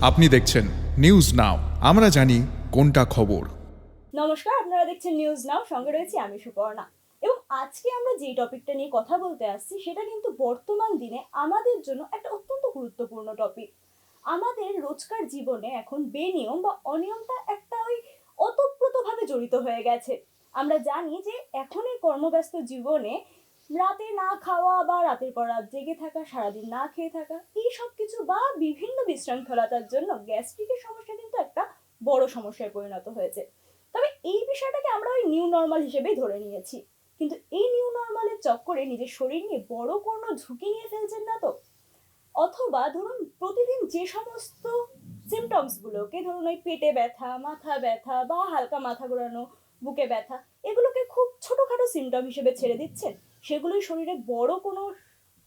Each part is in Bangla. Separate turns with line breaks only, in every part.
আপনি দেখছেন নিউজ নাও, আমরা জানি কোনটা খবর।
নমস্কার, আপনারা দেখছেন নিউজ নাও, সঙ্গে রয়েছি আমি সুপর্ণা। এবং আজকে আমরা যে টপিকটা নিয়ে কথা বলতে আসছি সেটা কিন্তু বর্তমান দিনে আমাদের জন্য একটা অত্যন্ত গুরুত্বপূর্ণ টপিক। আমাদের রোজকার জীবনে এখন বেনিয়ম বা অনিয়মটা একটা ওই ওতপ্রোতভাবে জড়িত হয়ে গেছে। আমরা জানি যে এখন এই কর্মব্যস্ত জীবনে রাতে না খাওয়া বা রাতের পর রাত জেগে থাকা, সারাদিন না খেয়ে থাকা, এই সব কিছু বা বিভিন্ন বিশৃঙ্খলতার জন্য গ্যাস্ট্রিকের সমস্যা কিন্তু একটা বড় সমস্যায় পরিণত হয়েছে। তবে এই বিষয়টাকে আমরা ওই নিউ নর্মাল হিসেবেই ধরে নিয়েছি। কিন্তু এই নিউ নর্মালের চক্করে নিজের শরীর নিয়ে বড় কোনো ঝুঁকি নিয়ে ফেলছেন না তো? অথবা ধরুন প্রতিদিন যে সমস্ত সিমটমসগুলোকে, ধরুন ওই পেটে ব্যথা, মাথা ব্যথা বা হালকা মাথা ঘোরানো, বুকে ব্যথা, এগুলোকে খুব ছোটখাটো সিমটম হিসেবে ছেড়ে দিচ্ছেন, সেগুলোই শরীরে বড় কোনো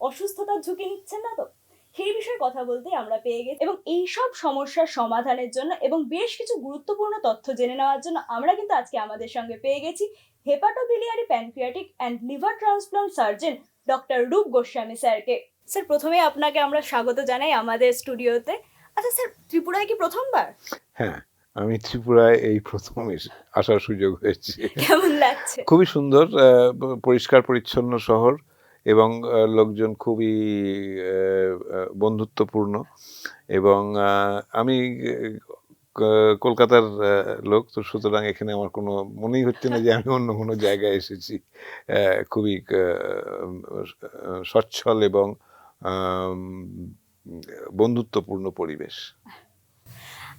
অসুস্থতার ঝুঁকি নিচ্ছেন না তো? সেই বিষয়ে কথা বলতে আমরা পেয়ে গেছি, এবং এই সব সমস্যার সমাধানের জন্য এবং বেশ কিছু গুরুত্বপূর্ণ তথ্য জেনে নেওয়ার জন্য আমরা কিন্তু আজকে আমাদের সঙ্গে পেয়ে গেছি hepato biliary pancreatic and liver transplant surgeon doctor রূপ গোস্বামী স্যারকে। স্যার, প্রথমে আপনাকে আমরা স্বাগত জানাই আমাদের স্টুডিওতে। আচ্ছা স্যার, ত্রিপুরায় কি প্রথমবার?
হ্যাঁ, আমি ত্রিপুরায় এই প্রথম আসার সুযোগ হয়েছে।
কেমন লাগছে?
খুবই সুন্দর, পরিষ্কার পরিচ্ছন্ন শহর এবং লোকজন খুবই বন্ধুত্বপূর্ণ। এবং আমি কলকাতার লোক, তো সুতরাং এখানে আমার কোনো মনেই হচ্ছে না যে আমি অন্য কোনো জায়গায় এসেছি। খুবই সচ্ছল এবং বন্ধুত্বপূর্ণ পরিবেশ।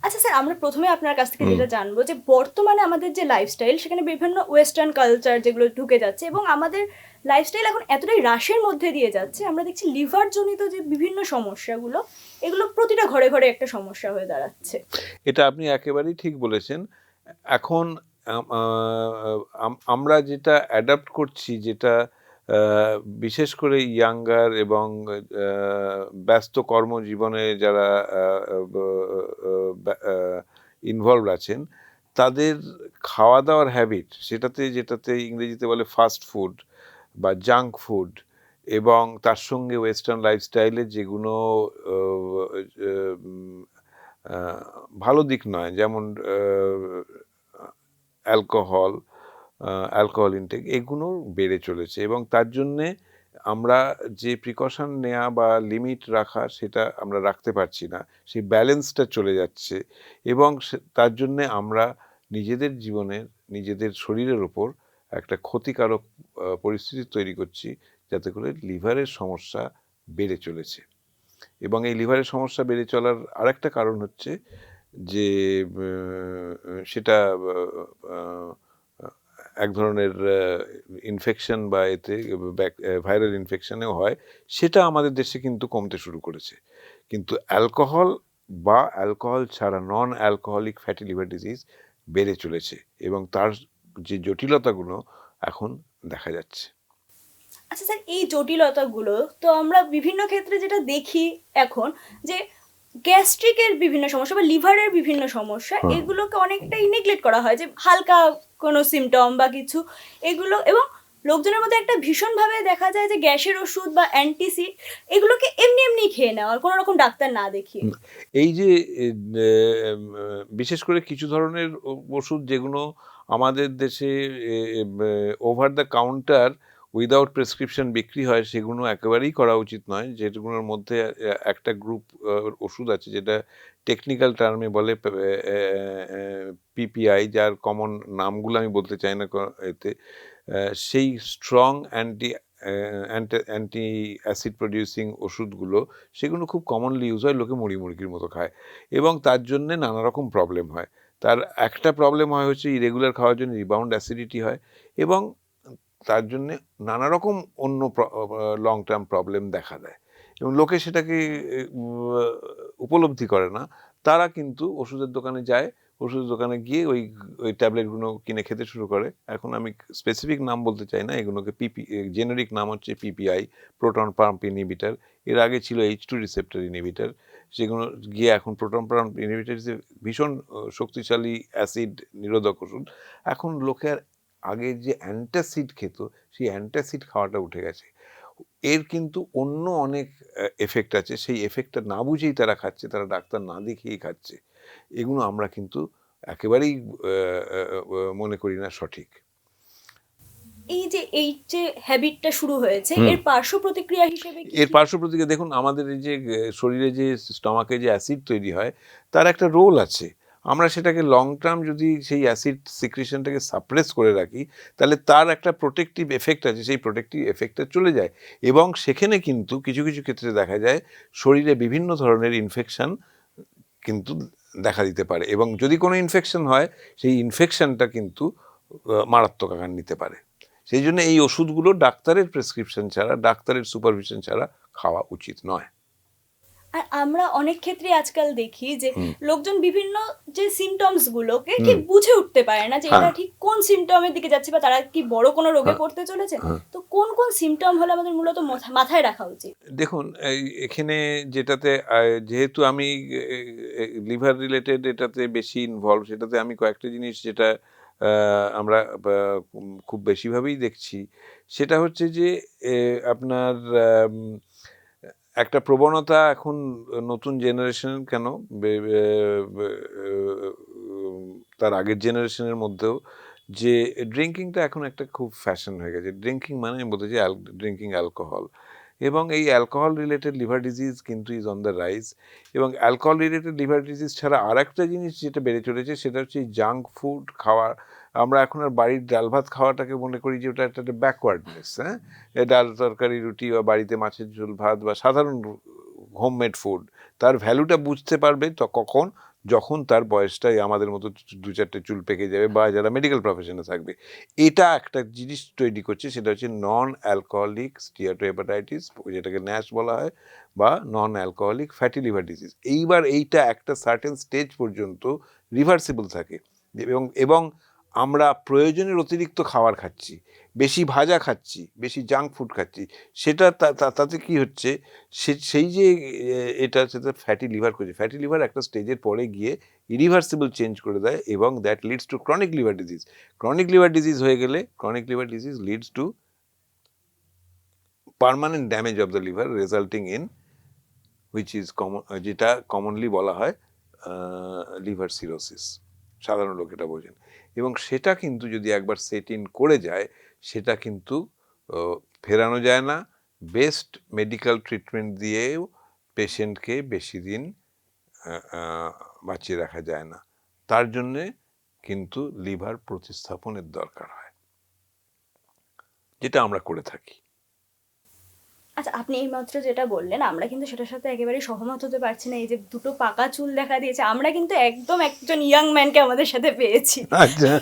আচ্ছা স্যার, আমরা প্রথমে আপনার কাছ থেকে যেটা জানবো যে বর্তমানে আমাদের যে লাইফস্টাইল, সেখানে বিভিন্ন ওয়েস্টার্ন কালচার যেগুলো ঢুকে যাচ্ছে এবং আমাদের লাইফস্টাইল এখন এতটাই হ্রাসের মধ্যে দিয়ে যাচ্ছে, আমরা দেখছি লিভার জনিত যে বিভিন্ন সমস্যাগুলো, এগুলো প্রতিটা ঘরে ঘরে একটা সমস্যা হয়ে দাঁড়াচ্ছে।
এটা আপনি একেবারেই ঠিক বলেছেন। এখন আমরা যেটা অ্যাডাপ্ট করছি, যেটা বিশেষ করে ইয়াঙ্গার এবং ব্যস্ত কর্মজীবনে যারা ইনভলভড আছেন, তাদের খাওয়া দাওয়ার হ্যাবিট, যেটাতে ইংরেজিতে বলে ফাস্ট ফুড বা জাঙ্ক ফুড, এবং তার সঙ্গে ওয়েস্টার্ন লাইফস্টাইলের যেগুলো ভালো দিক নয়, যেমন অ্যালকোহল ইনটেক, এগুলো বেড়ে চলেছে। এবং তার জন্যে আমরা যে প্রিকশন নেওয়া বা লিমিট রাখা, সেটা আমরা রাখতে পারছি না, সেই ব্যালেন্সটা চলে যাচ্ছে। এবং তার জন্যে আমরা নিজেদের জীবনের, নিজেদের শরীরের ওপর একটা ক্ষতিকারক পরিস্থিতি তৈরি করছি, যাতে করে লিভারের সমস্যা বেড়ে চলেছে। এবং এই লিভারের সমস্যা বেড়ে চলার আরেকটা কারণ হচ্ছে যে সেটা এক ধরনের ইনফেকশন বা এতে ভাইরাল ইনফেকশনেও হয়, সেটা আমাদের দেশে কিন্তু কমতে শুরু করেছে। কিন্তু অ্যালকোহল ছাড়া non alcoholic fatty liver disease বেড়ে চলেছে, এবং তার যে জটিলতাগুলো এখন দেখা যাচ্ছে।
আচ্ছা স্যার, এই জটিলতাগুলো তো আমরা বিভিন্ন ক্ষেত্রে যেটা দেখি এখন, যে গ্যাস্ট্রিকের বিভিন্ন সমস্যা বা লিভারের বিভিন্ন সমস্যা, এগুলোকে অনেকটাই নেগলেক্ট করা হয়, যে হালকা কোনো সিমটম বা কিছু এগুলো, এবং লোকজনের মধ্যে একটা ভীষণভাবে দেখা যায় যে গ্যাসের ওষুধ বা অ্যান্টিসিড এগুলোকে এমনি এমনি খেয়ে নেওয়ার, কোনো রকম ডাক্তার না দেখিয়ে।
এই যে বিশেষ করে কিছু ধরনের ওষুধ যেগুলো আমাদের দেশে over the counter without prescription বিক্রি হয়, সেগুলো একেবারেই করা উচিত নয়। যেগুলোর মধ্যে একটা গ্রুপ ওষুধ আছে, যেটা টেকনিক্যাল টার্মে বলে পিপিআই, যার কমন নামগুলো আমি বলতে চাই না এতে। সেই স্ট্রং অ্যান্টি অ্যাসিড প্রডিউসিং ওষুধগুলো, সেগুলো খুব কমনলি ইউজ হয়, লোকে মুড়ি মুরগির মতো খায়, এবং তার জন্যে নানা রকম প্রবলেম হয়। তার একটা প্রবলেম হয় হচ্ছে ইরেগুলার খাওয়ার জন্য রিবাউন্ড অ্যাসিডিটি হয়, এবং তার জন্যে নানা রকম অন্য লং টার্ম প্রবলেম দেখা দেয়, এবং লোকে সেটাকে উপলব্ধি করে না। তারা কিন্তু ওষুধের দোকানে যায়, ওষুধের দোকানে গিয়ে ওই ট্যাবলেটগুলো কিনে খেতে শুরু করে। এখন আমি স্পেসিফিক নাম বলতে চাই না, এগুলোকে জেনারিক নাম হচ্ছে পিপিআই, প্রোটন পাম্প ইনহিবিটার। এর আগে ছিল H2 রিসেপ্টর ইনহিবিটার। সেগুলো গিয়ে এখন প্রোটন পাম্প ইনহিবিটার ভীষণ শক্তিশালী অ্যাসিড নিরোধক ওষুধ। এখন লোকে আর আগে যে অ্যান্টাসিড খেত, সেই অ্যান্টাসিড খাওয়াটা উঠে গেছে। এর কিন্তু অন্য অনেক এফেক্ট আছে, সেই এফেক্টটা না বুঝেই তারা খাচ্ছে, তারা ডাক্তার না দেখিয়েই খাচ্ছে। এগুলো আমরা কিন্তু একেবারেই মনে করি না সঠিক।
এই যে হ্যাবিটটা শুরু হয়েছে, এর পার্শ্ব প্রতিক্রিয়া হিসেবে কি
এর পার্শ্ব প্রতিক্রিয়া দেখুন, আমাদের এই যে শরীরে যে স্টমাকে যে অ্যাসিড তৈরি হয় তার একটা রোল আছে। আমরা সেটাকে লং টার্ম যদি সেই অ্যাসিড সিক্রেশনটাকে সাপ্রেস করে রাখি, তাহলে তার একটা প্রোটেক্টিভ এফেক্ট আছে, সেই প্রোটেক্টিভ এফেক্টটা চলে যায়। এবং সেখানে কিন্তু কিছু কিছু ক্ষেত্রে দেখা যায় শরীরে বিভিন্ন ধরনের ইনফেকশন কিন্তু দেখা দিতে পারে, এবং যদি কোনো ইনফেকশন হয় সেই ইনফেকশনটা কিন্তু মারাত্মক আকার নিতে পারে। সেই জন্য এই ওষুধগুলো ডাক্তারের প্রেসক্রিপশন ছাড়া, ডাক্তারের সুপারভিশন ছাড়া খাওয়া উচিত নয়।
আর আমরা অনেক ক্ষেত্রে আজকাল দেখি যে লোকজন বিভিন্ন যে সিমটমস গুলোকে ঠিক বুঝে উঠতে পারে না যে এটা ঠিক কোন সিমটমের দিকে যাচ্ছে, বা তারা কি বড় কোনো রোগে পড়তে চলেছে। তো কোন কোন সিমটম হলে আমাদের মূলত মাথায় রাখা উচিত?
দেখুন, এখানে যেটাতে যেহেতু আমি লিভার রিলেটেড এটাতে বেশি ইনভলভ, সেটাতে আমি কয়েকটা জিনিস যেটা আমরা খুব বেশিভাবেই দেখছি, সেটা হচ্ছে যে আপনার একটা প্রবণতা এখন নতুন জেনারেশন কেন, তার আগের জেনারেশনের মধ্যেও, যে ড্রিঙ্কিংটা এখন একটা খুব ফ্যাশন হয়ে গেছে। ড্রিঙ্কিং মানে আমি বলতে চাই ড্রিঙ্কিং অ্যালকোহল, এবং এই অ্যালকোহল রিলেটেড লিভার ডিজিজ কিন্তু ইজ অন দ্য রাইজ। এবং অ্যালকোহল রিলেটেড লিভার ডিজিজ ছাড়া আর একটা জিনিস যেটা বেড়ে চলেছে, সেটা হচ্ছে জাঙ্ক ফুড খাওয়া। আমরা এখন আর বাড়ির ডাল ভাত খাওয়াটাকে মনে করি যে ওটা একটা ব্যাকওয়ার্ডনেস। হ্যাঁ, ডাল তরকারি রুটি বা বাড়িতে মাছের ঝোল ভাত বা সাধারণ হোমমেড ফুড, তার ভ্যালুটা বুঝতে পারবে তো কখন, যখন তার বয়সটাই আমাদের মতো দু চারটে চুল পেকে যাবে বা যারা মেডিকেল প্রফেশনে থাকবে। এটা একটা জিনিস তৈরি করছে, সেটা হচ্ছে নন অ্যালকোহলিক স্টিয়াটোহেপাটাইটিস, যেটাকে ন্যাশ বলা হয়, বা non alcoholic fatty liver disease. এইবার এইটা একটা সার্টেন স্টেজ পর্যন্ত রিভার্সিবল থাকে, এবং আমরা প্রয়োজনের অতিরিক্ত খাবার খাচ্ছি, বেশি ভাজা খাচ্ছি, বেশি জাঙ্ক ফুড খাচ্ছি, সেটা তাতে কি হচ্ছে, সেই যে এটা সেটা ফ্যাটি লিভার করছে। ফ্যাটি লিভার একটা স্টেজের পরে গিয়ে ইরিভার্সিবল চেঞ্জ করে দেয়, এবং that leads to chronic liver disease. Chronic liver disease হয়ে গেলে, chronic liver disease leads to permanent damage of the liver resulting in which is যেটা কমনলি বলা হয় লিভার সিরোসিস, সাধারণ লোক এটা বোঝেন। এবং সেটা কিন্তু যদি একবার সেট ইন করে যায়, সেটা কিন্তু ফেরানো যায় না। বেস্ট মেডিকেল ট্রিটমেন্ট দিয়েও পেশেন্টকে বেশি দিন বাঁচিয়ে রাখা যায় না। তার জন্যে কিন্তু লিভার প্রতিস্থাপনের দরকার হয়, যেটা আমরা করে থাকি।
আচ্ছা, আপনি এইমাত্র যেটা বললেন আমরা কিন্তু সেটার সাথে একেবারেই সহমত হতে পারছি না। এই যে দুটো পাকা চুল দেখা দিয়েছে, আমরা কিন্তু একদম একজন ইয়াং ম্যানকে আমাদের সাথে পেয়েছি।
আচ্ছা,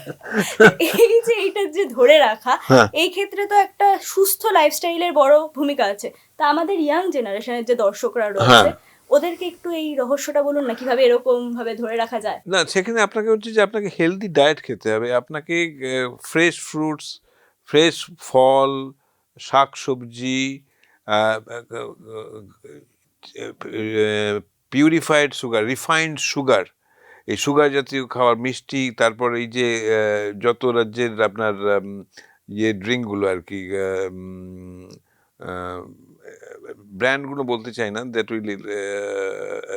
এই যে এইটা যে ধরে রাখা, এই ক্ষেত্রে তো একটা সুস্থ লাইফস্টাইলের বড় ভূমিকা আছে। তা আমাদের ইয়াং জেনারেশনের যে দর্শকরা রয়েছে, ওদেরকে একটু এই রহস্যটা বলুন না, কিভাবে এরকম ভাবে ধরে রাখা যায়।
না, সেখানে আপনাকে হচ্ছে যে আপনাকে হেলদি ডায়েট খেতে হবে। আপনাকে ফ্রেশ ফ্রুটস, ফ্রেশ ফল, শাক সবজি, পিউরিফাইড সুগার, রিফাইন্ড সুগার, এই সুগার জাতীয় খাবার, মিষ্টি, তারপর এই যে যত রাজ্যের আপনার ইয়ে ড্রিঙ্কগুলো আর কি, ব্র্যান্ডগুলো বলতে চাই না,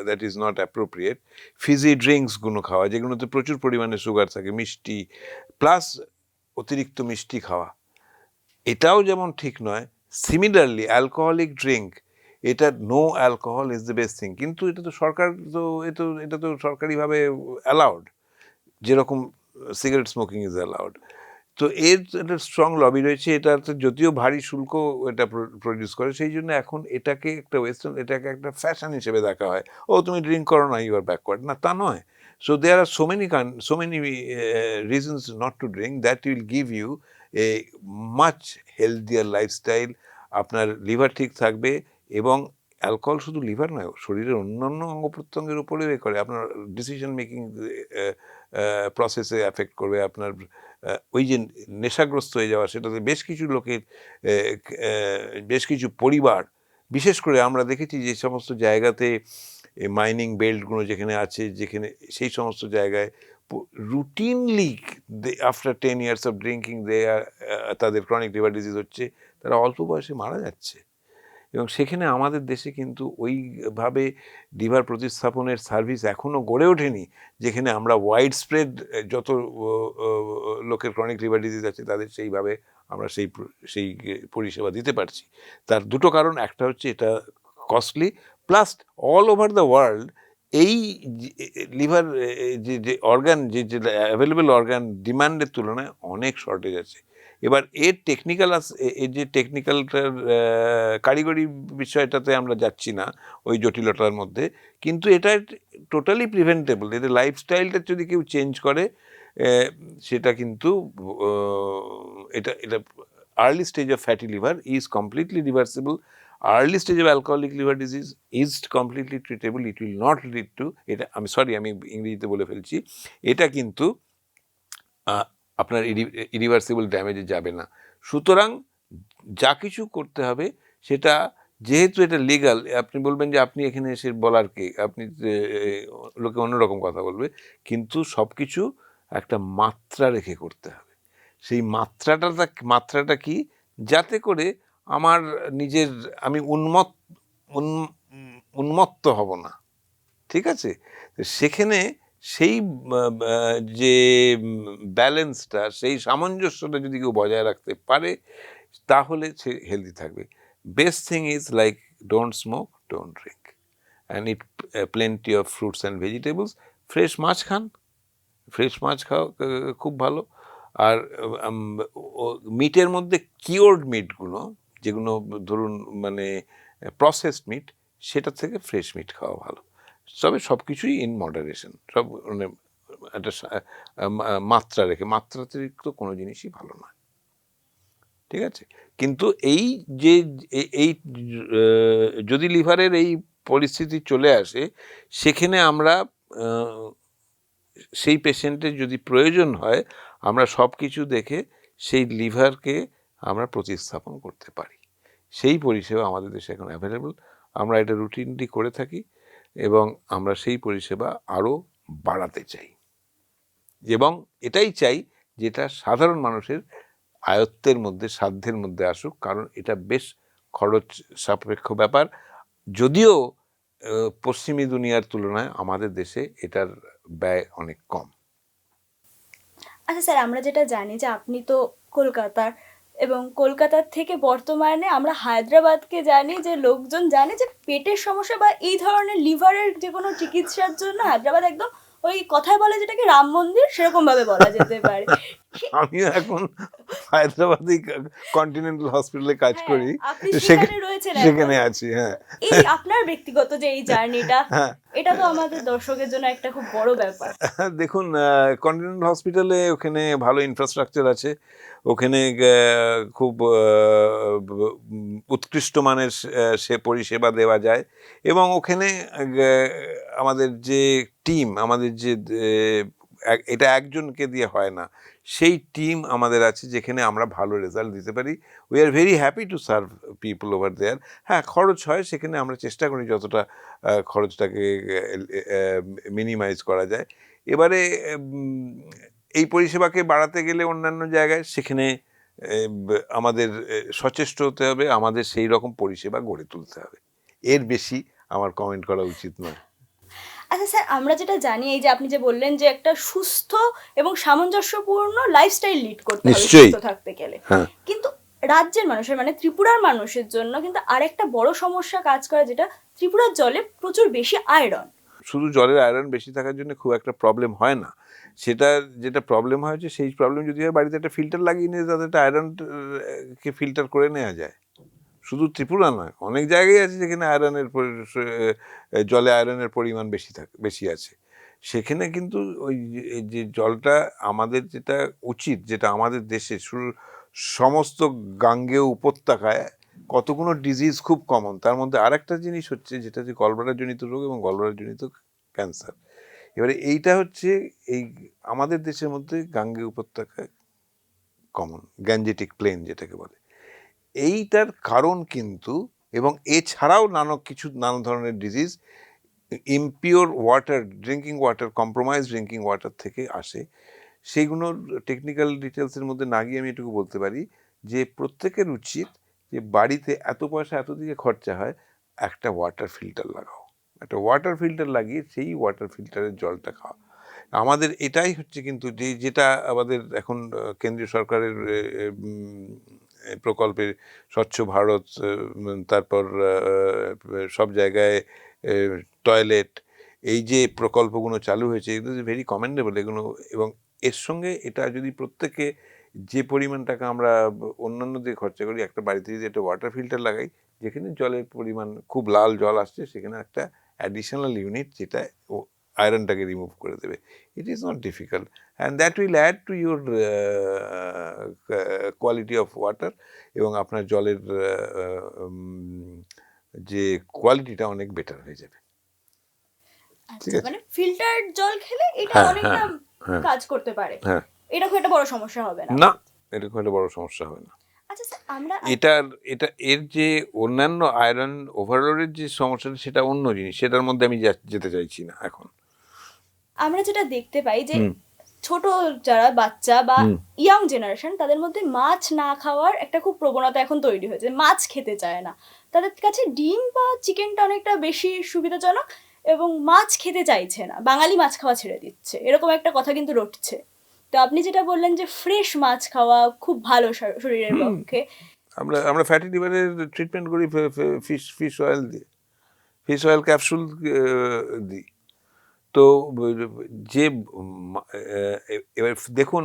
that is not appropriate, fizzy ড্রিঙ্কসগুলো খাওয়া, যেগুলোতে প্রচুর পরিমাণে সুগার থাকে, মিষ্টি প্লাস অতিরিক্ত মিষ্টি খাওয়া, এটাও যেমন ঠিক নয়। সিমিলারলি অ্যালকোহলিক ড্রিঙ্ক, এটা no alcohol is the best thing, কিন্তু এটা তো সরকার তো এটা তো সরকারিভাবে অ্যালাউড, যেরকম সিগারেট স্মোকিং ইজ অ্যালাউড। তো এর একটা স্ট্রং লবি রয়েছে, এটা যদিও ভারী শুল্ক এটা প্রডিউস করে, সেই জন্য এখন এটাকে একটা ওয়েস্টার্ন, এটাকে একটা ফ্যাশন হিসেবে দেখা হয়। ও তুমি ড্রিঙ্ক করো না, ইউ আর ব্যাকওয়ার্ড, না তা নয়। So there are so many reasons not to drink, that will give you a much healthier lifestyle. আপনার লিভার ঠিক থাকবে, এবং অ্যালকোহল শুধু লিভার নয়, শরীরের অন্যান্য অঙ্গ প্রত্যঙ্গের উপরেও এ করে, আপনার ডিসিশন মেকিং প্রসেসে অ্যাফেক্ট করবে। আপনার ওই যে নেশাগ্রস্ত হয়ে যাওয়া, সেটাতে বেশ কিছু লোকের, বেশ কিছু পরিবার, বিশেষ করে আমরা দেখেছি যে সমস্ত জায়গাতে মাইনিং বেল্টগুলো যেখানে আছে, যেখানে সেই সমস্ত জায়গায় routinely after 10 years of drinking তাদের ক্রনিক লিভার ডিজিজ হচ্ছে, তারা অল্প বয়সে মারা যাচ্ছে। এবং সেখানে আমাদের দেশে কিন্তু ওইভাবে লিভার প্রতিস্থাপনের সার্ভিস এখনও গড়ে ওঠেনি, যেখানে আমরা ওয়াইড স্প্রেড যত লোকের ক্রনিক লিভার ডিজিজ আছে তাদের সেইভাবে আমরা সেই পরিষেবা দিতে পারছি। তার দুটো কারণ, একটা হচ্ছে এটা costly, plus all over the world এই লিভার যে অর্গান যে অ্যাভেলেবল অর্গান ডিমান্ডের তুলনায় অনেক শর্টেজ আছে। এবার এর এর যে টেকনিক্যালটার কারিগরি বিষয়টাতে আমরা যাচ্ছি না ওই জটিলতার মধ্যে, কিন্তু এটা টোটালি প্রিভেন্টেবল। এদের লাইফস্টাইলটা যদি কেউ চেঞ্জ করে সেটা কিন্তু এটা এটা early stage of fatty liver is completely reversible, early stage of alcoholic liver disease is completely treatable. It will not lead to এটা আমি ইংরেজিতে বলে ফেলছি, এটা কিন্তু আপনার ইরিভার্সিবল ড্যামেজে যাবে না। সুতরাং যা কিছু করতে হবে সেটা, যেহেতু এটা লিগাল, আপনি বলবেন যে আপনি এখানে এসে বলার কে, আপনি লোকে অন্যরকম কথা বলবে, কিন্তু সব কিছু একটা মাত্রা রেখে করতে হবে। সেই মাত্রাটা কি, যাতে করে আমার নিজের আমি উন্মত্ত হব না, ঠিক আছে? সেখানে সেই যে ব্যালেন্সটা, সেই সামঞ্জস্যটা যদি কেউ বজায় রাখতে পারে তাহলে সে হেলদি থাকবে। Best thing is like don't smoke, don't drink, and eat plenty of fruits and vegetables. Fresh মাছ খান, ফ্রেশ মাছ খাওয়া খুব ভালো। আর মিটের মধ্যে কিওর্ড মিটগুলো, যেগুলো ধরুন মানে প্রসেসড মিট, সেটা থেকে ফ্রেশ মিট খাওয়া ভালো। তবে সব কিছুই ইন মডারেশন, সব মানে একটা মাত্রা রেখে, মাত্রাতিরিক্ত কোনো জিনিসই ভালো নয়, ঠিক আছে? কিন্তু এই যে এই যদি লিভারের এই পরিস্থিতি চলে আসে, সেখানে আমরা সেই পেশেন্টের যদি প্রয়োজন হয়, আমরা সব কিছু দেখে সেই লিভারকে আমরা প্রতিস্থাপন করতে পারি। সেই পরিষেবা আমাদের দেশে এখন অ্যাভেলেবল। আমরা এটা রুটিনলি করে থাকি এবং আমরা সেই পরিষেবা আরও বাড়াতে চাই, এবং এটাই চাই যেটা সাধারণ মানুষের আয়ত্তের মধ্যে, সাধ্যের মধ্যে আসুক, কারণ এটা বেশ খরচ সাপেক্ষ ব্যাপার। যদিও পশ্চিমী দুনিয়ার তুলনায় আমাদের দেশে এটার ব্যয় অনেক কম।
আচ্ছা স্যার, আমরা যেটা জানি যে আপনি তো কলকাতার, এবং কলকাতার থেকে বর্তমানে আমরা হায়দ্রাবাদকে জানি, যে লোকজন জানে যে পেটের সমস্যা বা এই ধরনের লিভারের যে কোনো চিকিৎসার জন্য হায়দ্রাবাদ একদম ওই কথায় বলে যেটাকে রাম মন্দির, সেরকম ভাবে বলা যেতে পারে।
আমিও এখন হায়দ্রাবাদে কন্টিনেন্টাল হসপিটালে কাজ
হ্যাঁ,
করি,
আপনি সেখানে রয়েছেন এখন।
সেখানে আছি। হ্যাঁ,
এই আপনার ব্যক্তিগত যে এই জার্নিটা, এটা তো আমাদের দর্শকের জন্য একটা খুব বড় ব্যাপার।
দেখুন, কন্টিনেন্টাল হসপিটালে ওখানে ভালো ইনফ্রাস্ট্রাকচার আছে, ওখানে খুব উৎকৃষ্ট মানের সে পরিষেবা দেওয়া যায়, এবং ওখানে আমাদের যে টিম, আমাদের যে এটা একজনকে দিয়ে হয় না, সেই টিম আমাদের আছে যেখানে আমরা ভালো রেজাল্ট দিতে পারি। We are very happy to serve people over there. হ্যাঁ, খরচ হয়, সেখানে আমরা চেষ্টা করি যতটা খরচটাকে মিনিমাইজ করা যায়। এবারে এই পরিষেবাকে বাড়াতে গেলে অন্যান্য জায়গায় সেখানে আমাদের সচেষ্ট হতে হবে, আমাদের সেই রকম পরিষেবা গড়ে তুলতে হবে। এর বেশি আমার কমেন্ট করা উচিত নয়।
আচ্ছা স্যার, আমরা যেটা জানি, এই যে আপনি যে বললেন যে একটা সুস্থ এবং সামঞ্জস্যপূর্ণ লাইফস্টাইল লিড করতে হবে সুস্থ থাকতে গেলে, কিন্তু রাজ্যের মানুষের মানে ত্রিপুরার মানুষের জন্য কিন্তু আরেকটা বড় সমস্যা কাজ করে, যেটা ত্রিপুরার জলে প্রচুর বেশি আয়রন।
শুধু জলের আয়রন বেশি থাকার জন্য খুব একটা প্রবলেম হয় না। সেটা যেটা প্রবলেম হয়েছে, সেই প্রবলেম যদি হয়, বাড়িতে একটা ফিল্টার লাগিয়ে নিয়ে তাতে একটা আয়রনকে ফিল্টার করে নেওয়া যায়। শুধু ত্রিপুরা নয়, অনেক জায়গায় আছে যেখানে জলে আয়রনের পরিমাণ বেশি আছে। সেখানে কিন্তু ওই যে জলটা আমাদের যেটা উচিত, যেটা আমাদের দেশে সমস্ত গাঙ্গেয় উপত্যকায় কতগুলো ডিজিজ খুব কমন, তার মধ্যে আরেকটা জিনিস হচ্ছে যেটা যে গলব্লাডার জনিত রোগ এবং গলব্লাডার জনিত ক্যান্সার। এবারে এইটা হচ্ছে এই আমাদের দেশের মধ্যে গাঙ্গেয় উপত্যকায় কমন, গ্যাঞ্জেটিক প্লেন যেটাকে বলে। এইটার কারণ কিন্তু, এবং এছাড়াও নানা ধরনের disease impure water, drinking water, compromise drinking water থেকে আসে। সেইগুলোর টেকনিক্যাল ডিটেলসের মধ্যে না গিয়ে আমি এটুকু বলতে পারি যে প্রত্যেকের উচিত যে বাড়িতে এত পয়সা এত দিকে খরচা হয়, একটা ওয়াটার ফিল্টার লাগাও, একটা ওয়াটার ফিল্টার লাগিয়ে সেই ওয়াটার ফিল্টারের জলটা খাও। আমাদের এটাই হচ্ছে কিন্তু যেটা আমাদের এখন কেন্দ্রীয় সরকারের প্রকল্পে স্বচ্ছ ভারত, তারপর সব জায়গায় টয়লেট, এই যে প্রকল্পগুলো চালু হয়েছে, এগুলো ভেরি কমেন্ডেবল এগুলো। এবং এর সঙ্গে এটা যদি প্রত্যেকে যে পরিমাণ টাকা আমরা অন্যান্য দিয়ে খরচা করি, একটা বাড়িতে যদি একটা ওয়াটার ফিল্টার লাগাই, যেখানে জলের পরিমাণ খুব লাল জল আসছে, সেখানে একটা অ্যাডিশনাল ইউনিট যেটা আয়রনটাকে রিমুভ করে দেবে, it is not difficult, and that will add to your quality of water, এবং আপনার জলের যে কোয়ালিটিটা অনেক বেটার হয়ে যাবে। ঠিক
আচ্ছা,
আছে,
মানে ফিল্টার জল খেলে এটা
হ্যাঁ,
অনেকটা
হ্যাঁ,
কাজ করতে পারে,
হ্যাঁ,
এটা খুব একটা বড় সমস্যা হবে না।
না, এটা খুব একটা বড় সমস্যা হবে না।
আচ্ছা স্যার, আমরা
এর যে অন্যান্য আয়রন ওভারলোডের যে সমস্যাটা, সেটা অন্য জিনিস, সেটার মধ্যে আমি যেতে চাইছি না এখন।
আমরা যেটা দেখতে পাই যে ছোট যারা বাচ্চা বা ইয়াং জেনারেশন, তাদের মধ্যে মাছ না খাওয়ার একটা খুব প্রবণতা এখন তৈরি হয়েছে, মাছ খেতে চায় না, তাদের কাছে ডিম বা চিকেনটা অনেকটা বেশি সুবিধাজনক এবং মাছ খেতে চাইছে না, বাঙালি মাছ খাওয়া ছেড়ে দিচ্ছে, এরকম একটা কথা কিন্তু রটছে। তো আপনি যেটা বললেন যে ফ্রেশ মাছ খাওয়া খুব ভালো শরীরের পক্ষে,
আমরা ফ্যাটি লিভারের ট্রিটমেন্ট করি ফিশ অয়েল দিয়ে, ফিশ অয়েল ক্যাপসুল দিই। তো যে এবার দেখুন,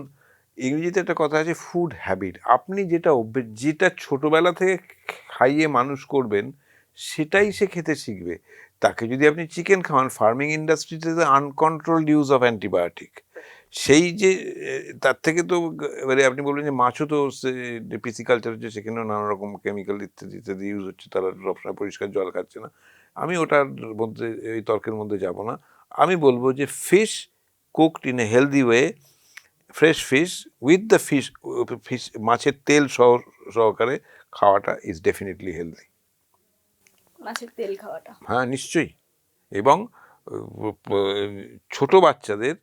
ইংরেজিতে একটা কথা আছে, ফুড হ্যাবিট। আপনি যেটা ছোটবেলা থেকে খাইয়ে মানুষ করবেন, সেটাই সে খেতে শিখবে। তাকে যদি আপনি চিকেন খাওয়ান, ফার্মিং ইন্ডাস্ট্রিতে আনকন্ট্রোলড ইউজ অফ অ্যান্টিবায়োটিক, সেই যে তার থেকে তো এবারে আপনি বলবেন যে মাছও তো পিসিকালচার হচ্ছে, সেখানেও নানা রকম কেমিক্যাল ইত্যাদি ইত্যাদি ইউজ হচ্ছে, তারা সবসময় পরিষ্কার জল খাচ্ছে না। আমি ওটার মধ্যে, এই তর্কের মধ্যে যাব না। আমি বলবো যে fish cooked in a healthy way, fresh fish with the fish মাছের তেল সহকারে খাওয়াটা ইজ ডেফিনেটলি হেলদি।
মাছের তেল খাওয়াটা,
হ্যাঁ, নিশ্চয়ই। এবং ছোট বাচ্চাদের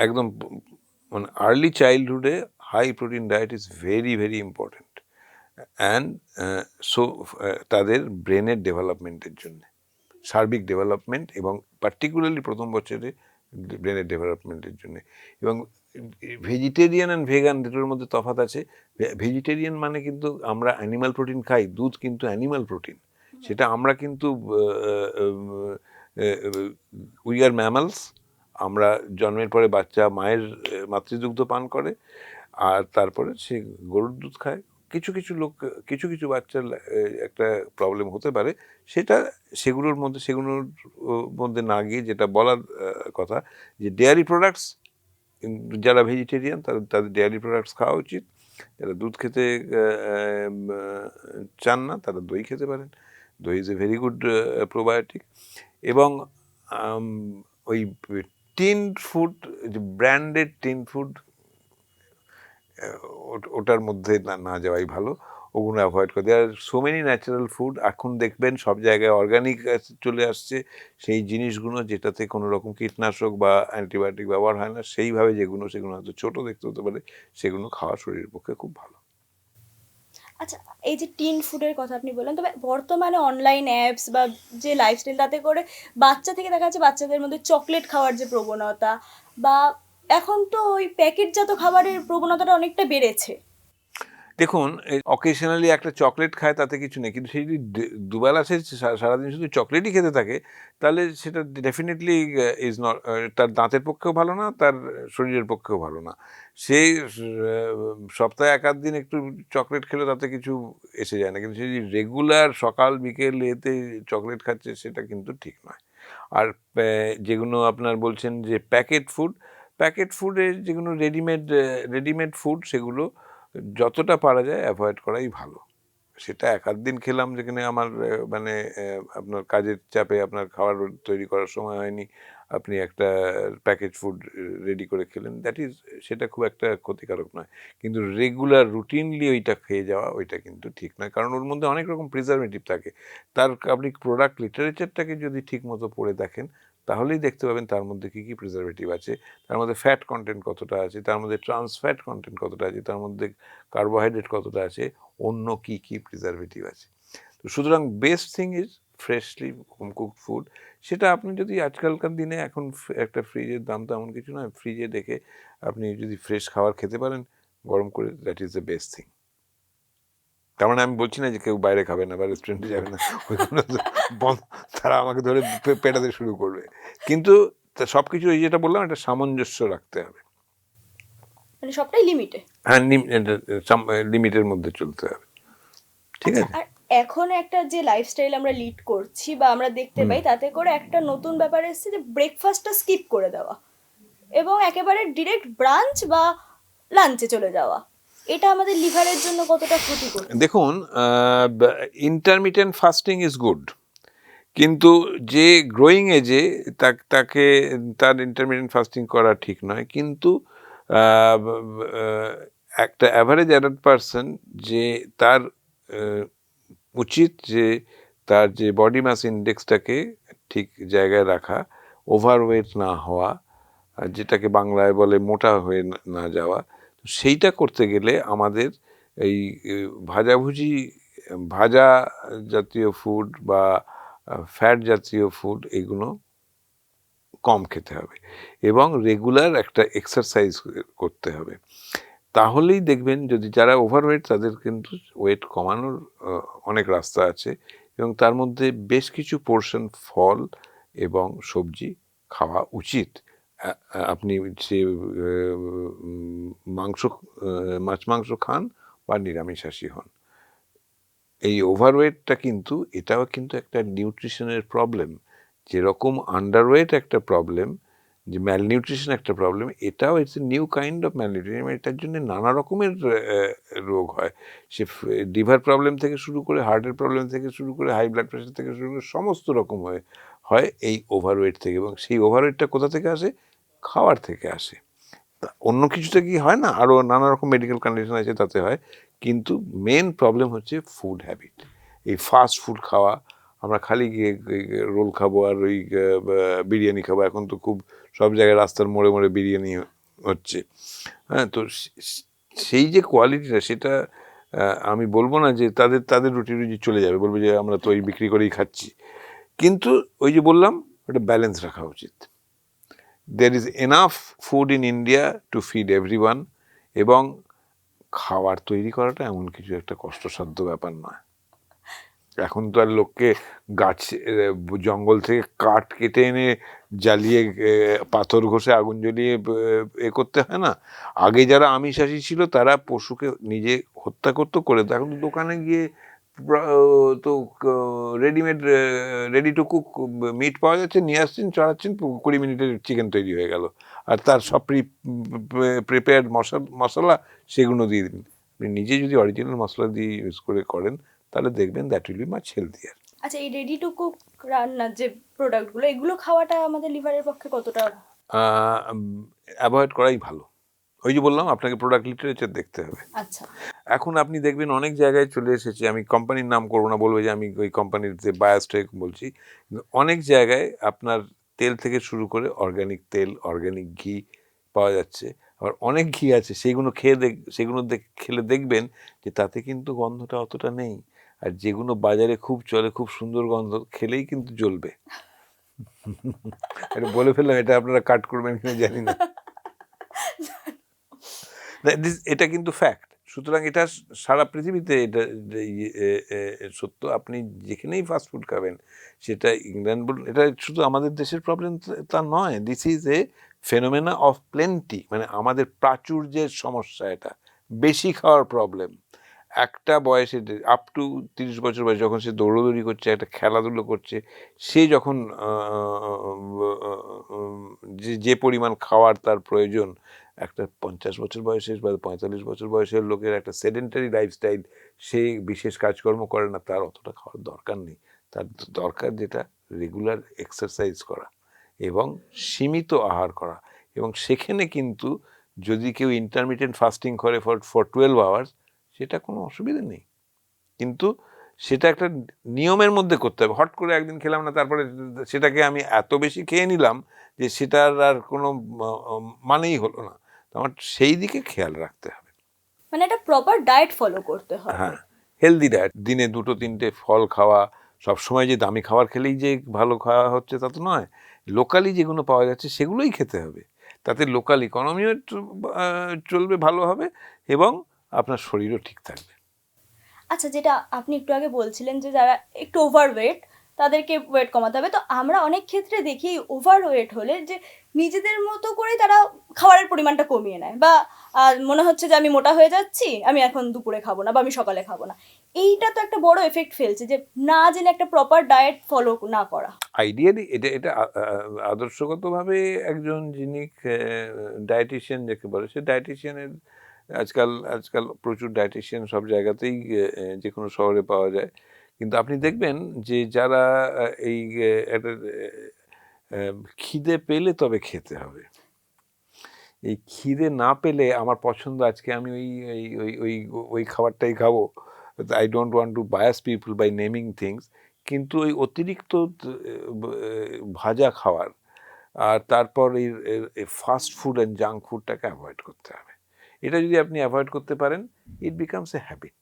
একদম মানে আর্লি চাইল্ডহুডে high protein diet is very very important, and so তাদের ব্রেনের ডেভেলপমেন্টের জন্য, সার্বিক ডেভেলপমেন্ট, এবং পার্টিকুলারলি প্রথম বছরে ব্রেনের ডেভেলপমেন্টের জন্য। এবং ভেজিটেরিয়ান অ্যান্ড ভেগান দুটোর মধ্যে তফাৎ আছে। ভেজিটেরিয়ান মানে কিন্তু আমরা অ্যানিমাল প্রোটিন খাই, দুধ কিন্তু অ্যানিমাল প্রোটিন, সেটা আমরা কিন্তু উই আর ম্যামালস। আমরা জন্মের পরে বাচ্চা মায়ের মাতৃদুগ্ধ পান করে, আর তারপরে সে গরুর দুধ খায়। কিছু কিছু লোক, কিছু কিছু বাচ্চার একটা প্রবলেম হতে পারে, সেগুলোর মধ্যে না গিয়ে যেটা বলার কথা, যে ডেয়ারি প্রোডাক্টস, যারা ভেজিটেরিয়ান তাদের ডেয়ারি প্রোডাক্টস খাওয়া উচিত। যারা দুধ খেতে চান না, তারা দই খেতে পারেন। দই is a very good probiotic. এবং ওই টিন ফুড, যে ব্র্যান্ডেড টিন ফুড, ওটার মধ্যে না যাওয়াই ভালো, ওগুলো অ্যাভয়েড করে। দেয়ার are so many natural food, এখন দেখবেন সব জায়গায় অর্গানিক চলে আসছে, সেই জিনিসগুলো যেটাতে কোনো রকম কীটনাশক বা অ্যান্টিবায়োটিক ব্যবহার হয় না, সেইভাবে সেগুলো হয়তো ছোটো দেখতে হতে পারে, সেগুলো খাওয়া শরীরের পক্ষে খুব ভালো।
আচ্ছা, এই যে টিন ফুডের কথা আপনি বললেন, তবে বর্তমানে অনলাইন অ্যাপস বা যে লাইফস্টাইল, তাতে করে বাচ্চা থেকে দেখা যাচ্ছে বাচ্চাদের মধ্যে চকলেট খাওয়ার যে প্রবণতা, বা এখন তো ওই প্যাকেটজাত খাবারের প্রবণতাটা অনেকটা বেড়েছে।
দেখুন, অকেশনালি একটা চকলেট খায় তাতে কিছু নেই, কিন্তু সেই যদি দুবেলা সে সারাদিন শুধু চকলেটই খেতে থাকে, তাহলে সেটা ডেফিনেটলি ইজ নট, তার দাঁতের পক্ষেও ভালো না, তার শরীরের পক্ষেও ভালো না। সে সপ্তাহে এক আধ দিন একটু চকলেট খেলে তাতে কিছু এসে যায় না, কিন্তু সে যদি রেগুলার সকাল বিকেল এতে চকলেট খাচ্ছে, সেটা কিন্তু ঠিক নয়। আর যেগুলো আপনার বলছেন যে প্যাকেট ফুডে যেগুলো রেডিমেড ফুড, সেগুলো যতটা পারা যায় অ্যাভয়েড করাই ভালো। সেটা এক আধ দিন খেলাম, যেখানে আমার মানে আপনার কাজের চাপে আপনার খাবার তৈরি করার সময় হয়নি, আপনি একটা প্যাকেজ ফুড রেডি করে খেলেন, সেটা খুব একটা ক্ষতিকারক নয়। কিন্তু রেগুলার রুটিনলি ওইটা খেয়ে যাওয়া, ওইটা কিন্তু ঠিক নয়, কারণ ওর মধ্যে অনেক রকম প্রিজারভেটিভ থাকে। আপনি প্রোডাক্ট লিটারেচারটাকে যদি ঠিক মতো পড়ে দেখেন, তাহলেই দেখতে পাবেন তার মধ্যে কী কী প্রিজারভেটিভ আছে, তার মধ্যে ফ্যাট কন্টেন্ট কতটা আছে, তার মধ্যে ট্রান্স ফ্যাট কন্টেন্ট কতটা আছে, তার মধ্যে কার্বোহাইড্রেট কতটা আছে, অন্য কী কী প্রিজারভেটিভ আছে। তো সুতরাং best thing is freshly home cooked food. সেটা আপনি যদি আজকালকার দিনে এখন একটা ফ্রিজের দাম তো এমন কিছু নয়, ফ্রিজে রেখে আপনি যদি ফ্রেশ খাবার খেতে পারেন গরম করে, that is the best thing. তার মানে আমি বলছি না যে কেউ বাইরে খাবে না বা রেস্টুরেন্টে যাবে না, ওইগুলো তারা আমাকে ধরে পেটাতে শুরু করবে। কিন্তু সব কিছু এই যেটা বললাম একটা সামঞ্জস্য রাখতে হবে,
মানে সবটাই লিমিটে।
হ্যাঁ লিমিটের মধ্যে চলতে হবে, ঠিক আছে।
আর এখন একটা যে লাইফস্টাইল আমরা লিড করছি বা আমরা দেখতে পাই, তাতে করে একটা নতুন ব্যাপার এসেছে যে ব্রেকফাস্টটা স্কিপ করে দেওয়া এবং একেবারে ডিরেক্ট ব্রাঞ্চ বা লাঞ্চে চলে যাওয়া। এটা আমাদের লিভারের জন্য কতটা ক্ষতিকর?
দেখুন, ইন্টারমিটেন্ট ফাস্টিং ইজ গুড, কিন্তু যে গ্রোয়িং এজে তাকে তার ইন্টারমিটেন্ট ফাস্টিং করা ঠিক নয়। কিন্তু একটা অ্যাভারেজ অ্যাডাল্ট পারসন যে তার উচিত যে তার যে বডি মাস ইন্ডেক্সটাকে ঠিক জায়গায় রাখা, ওভারওয়েট না হওয়া, যেটাকে বাংলায় বলে মোটা হয়ে না যাওয়া। সেইটা করতে গেলে আমাদের এই ভাজা জাতীয় ফুড বা ফ্যাট জাতীয় ফুড এগুলো কম খেতে হবে এবং রেগুলার একটা এক্সারসাইজ করতে হবে। তাহলেই দেখবেন, যদি যারা ওভারওয়েট তাদের কিন্তু ওয়েট কমানোর অনেক রাস্তা আছে এবং তার মধ্যে বেশ কিছু পোর্শন ফল এবং সবজি খাওয়া উচিত। আপনি সে মাছ মাংস খান বা নিরামিষাশী হন। এই ওভারওয়েটটা কিন্তু এটাও কিন্তু একটা নিউট্রিশনের প্রবলেম। যেরকম আন্ডারওয়েট একটা প্রবলেম, যে ম্যালনিউট্রিশন একটা প্রবলেম, এটাও it's a new kind of malnutrition. এটার জন্য নানা রকমের রোগ হয়, সে লিভার প্রবলেম থেকে শুরু করে, হার্টের প্রবলেম থেকে শুরু করে, হাই ব্লাড প্রেশার থেকে শুরু করে সমস্ত রকম হয় এই ওভারওয়েট থেকে। এবং সেই ওভারওয়েটটা কোথা থেকে আসে? খাওয়ার থেকে আসে। অন্য কিছুতে কি হয় না, আরও নানা রকম মেডিকেল কন্ডিশন আছে তাতে হয়, কিন্তু মেন প্রবলেম হচ্ছে ফুড হ্যাবিট। এই ফাস্ট ফুড খাওয়া, আমরা খালি গিয়ে রোল খাবো আর ওই বিরিয়ানি খাবো। এখন তো খুব সব জায়গায় রাস্তার মোড়ে মোড়ে বিরিয়ানি হচ্ছে, হ্যাঁ। তো সেই যে কোয়ালিটিটা, সেটা আমি বলবো না যে তাদের রুটি রুজি চলে যাবে, বলবো যে আমরা তো ওই বিক্রি করেই খাচ্ছি, কিন্তু ওই যে বললাম একটা ব্যালেন্স রাখা উচিত। There is enough food in India to feed everyone, এবং খাবার তৈরি করাটা এমন কিছু একটা কষ্টসাধ্য ব্যাপার নয়। এখন তো আর লোককে জঙ্গল থেকে কাঠ কেটে এনে জ্বালিয়ে পাথর ঘষে আগুন জ্বলিয়ে করতে হয় না। আগে যারা আমিষাশী ছিল তারা পশুকে নিজে হত্যা করতো, করে তো এখন দোকানে গিয়ে তো রেডি টু কুক মিট পাওয়া যাচ্ছে, নিয়ে আসছেন, চড়াচ্ছেন, 20 মিনিটের চিকেন তৈরি হয়ে গেল। আর তার সব প্রিপেয়ার্ড মশলা সেগুলো দিয়ে দিন। আপনি নিজে যদি অরিজিনাল মশলা দিয়ে ইউজ করে করেন, তাহলে দেখবেন that will be much healthier.
আচ্ছা, এই রেডি টু কুক রান্নার যে প্রোডাক্টগুলো, এগুলো খাওয়াটা আমাদের লিভারের পক্ষে কতটা?
অ্যাভয়েড করাই ভালো। ওই যে বললাম আপনাকে প্রোডাক্ট লিটারেচার দেখতে হবে।
আচ্ছা,
এখন আপনি দেখবেন অনেক জায়গায় চলে এসেছে, আমি কোম্পানির নাম করবো না, বলবো যে আমি ওই কোম্পানির যে বায়াসটাই বলছি, অনেক জায়গায় আপনার তেল থেকে শুরু করে অর্গানিক তেল, অর্গানিক ঘি পাওয়া যাচ্ছে। আবার অনেক ঘি আছে সেগুলো খেলে দেখবেন যে তাতে কিন্তু গন্ধটা অতটা নেই। আর যেগুলো বাজারে খুব চলে, খুব সুন্দর গন্ধ, খেলেই কিন্তু জ্বলবে। এটা বলে ফেললাম, এটা আপনারা কাট করবেন কিনা জানি না, এটা কিন্তু ফ্যাক্ট। সুতরাং এটা সারা পৃথিবীতে এটা সত্য। আপনি যেখানেই ফাস্টফুড খাবেন, সেটা ইংল্যান্ড বলুন, এটা শুধু আমাদের দেশের প্রবলেম তা নয়। This is a phenomena of plenty, মানে আমাদের প্রাচুর্যের সমস্যা। এটা বেশি খাওয়ার প্রবলেম। একটা বয়সে আপ টু 30 বছর বয়স, যখন সে দৌড়দৌড়ি করছে, একটা খেলাধুলো করছে, সে যখন যে পরিমাণ খাওয়ার তার প্রয়োজন, একটা 50 বছর বয়সের বা 45 বছর বয়সের লোকের একটা সেডেন্টারি লাইফস্টাইল, সে বিশেষ কাজকর্ম করে না, তার অতটা খাওয়ার দরকার নেই। তার দরকার যেটা রেগুলার এক্সারসাইজ করা এবং সীমিত আহার করা। এবং সেখানে কিন্তু যদি কেউ ইন্টারমিটেন্ট ফাস্টিং করে ফর 12 আওয়ার্স, সেটা কোনো অসুবিধা নেই। কিন্তু সেটা একটা নিয়মের মধ্যে করতে হবে। হট করে একদিন খেলাম না, তারপরে সেটাকে আমি এত বেশি খেয়ে নিলাম যে সেটার আর কোনো মানেই হলো না। তো আমার সেই দিকে খেয়াল রাখতে হবে।
মানে একটা প্রপার ডায়েট ফলো করতে হবে।
হ্যাঁ, হেলদি ডায়েট, দিনে 2-3টে ফল খাওয়া, সবসময় যে দামি খাবার খেলেই যে ভালো খাওয়া হচ্ছে তা তো নয়। লোকালি যেগুলো পাওয়া যাচ্ছে সেগুলোই খেতে হবে। তাতে লোকাল ইকোনমিও চলবে, ভালো হবে, এবং আপনার শরীরও ঠিক থাকবে।
আচ্ছা, যেটা আপনি একটু আগে বলছিলেন যে যারা একটু ওভারওয়েট তাদেরকে ওয়েট কমাতে হবে, তো আমরা অনেক ক্ষেত্রে দেখি ওভারওয়েট হলে যে নিজেদের মতো করে তারা খাবারের পরিমাণটা কমিয়ে নেয়, বা মনে হচ্ছে যে আমি মোটা হয়ে যাচ্ছি, আমি এখন দুপুরে খাবো না বা আমি সকালে খাবো না। এইটা তো একটা বড় এফেক্ট ফেলছে, যে না জেনে একটা প্রপার ডায়েট ফলো না করা।
আইডিয়ালি এটা এটা আদর্শগতভাবে একজন যিনি ডায়েটিশিয়ান যাকে বলে, সে ডায়েটিশিয়ানের আজকাল আজকাল প্রচুর ডায়েটিশিয়ান সব জায়গাতেই যে কোনো শহরে পাওয়া যায়। কিন্তু আপনি দেখবেন যে যারা এই একটা খিদে পেলে তবে খেতে হবে। এই খিদে না পেলে আমার পছন্দ আজকে আমি ওই ওই ওই ওই ওই খাবারটাই খাবো। I don't want to bias people by naming things. কিন্তু ওই অতিরিক্ত ভাজা খাওয়ার আর তারপর এই ফাস্ট ফুড অ্যান্ড জাঙ্ক ফুডটাকে অ্যাভয়েড করতে হবে। এটা যদি আপনি অ্যাভয়েড করতে পারেন, it becomes a habit.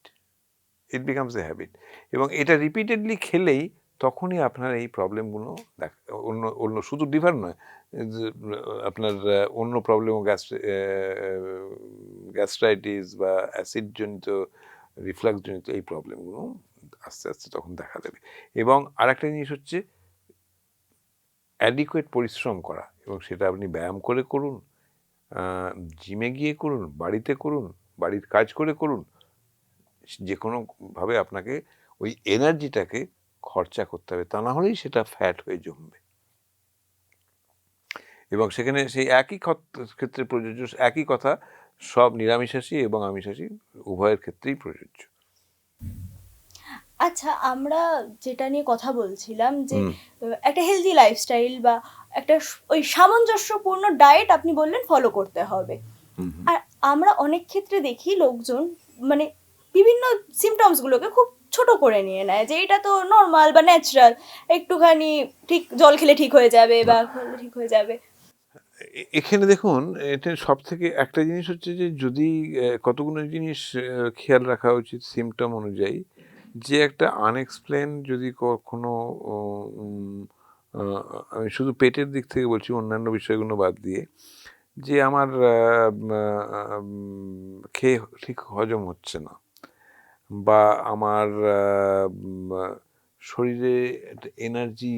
It becomes a habit. এবং এটা রিপিটেডলি খেলেই তখনই আপনার এই প্রবলেমগুলো অন্য অন্য শুধু লিভার নয়, যে, আপনার অন্য প্রবলেমও গ্যাস্ট্রাইটিস বা অ্যাসিডজনিত, রিফ্লাক্সজনিত এই প্রবলেমগুলো আস্তে আস্তে তখন দেখা দেবে। এবং আরেকটা জিনিস হচ্ছে অ্যাডিকুয়েট পরিশ্রম করা, এবং সেটা আপনি ব্যায়াম করে করুন, জিমে গিয়ে করুন, বাড়িতে করুন, বাড়ির কাজ করে করুন, যে কোনোভাবে আপনাকে ওই এনার্জিটাকে খরচা করতে হবে, তা না হলেই সেটা ফ্যাট হয়ে জমবে। এবং সেখানে সেই একই ক্ষেত্রে প্রযোজ্য, একই কথা সব নিরামিষাশী এবং আমিষাশী উভয়ের ক্ষেত্রেই প্রযোজ্য।
আচ্ছা, আমরা যেটা নিয়ে কথা বলছিলাম যে একটা হেলদি লাইফস্টাইল বা একটা ওই সামঞ্জস্যপূর্ণ ডায়েট আপনি বললেন ফলো করতে হবে। আর আমরা অনেক ক্ষেত্রে দেখি লোকজন মানে বিভিন্ন সিমটমসগুলোকে খুব ছোট করে নিয়ে নেয়, যে এটা তো নর্মাল বা ন্যাচারাল, একটুখানি ঠিক জল খেলে ঠিক হয়ে যাবে বা খেলে ঠিক হয়ে যাবে।
এখানে দেখুন, এটা সব থেকে একটা জিনিস হচ্ছে যে যদি কতগুলো জিনিস খেয়াল রাখা উচিত সিমটম অনুযায়ী। যে একটা আনএক্সপ্লেন যদি কখনো আমি শুধু পেটের দিক থেকে বলছি, অন্যান্য বিষয়গুলো বাদ দিয়ে, যে আমার খেয়ে ঠিক হজম হচ্ছে না, বা আমার শরীরে এনার্জি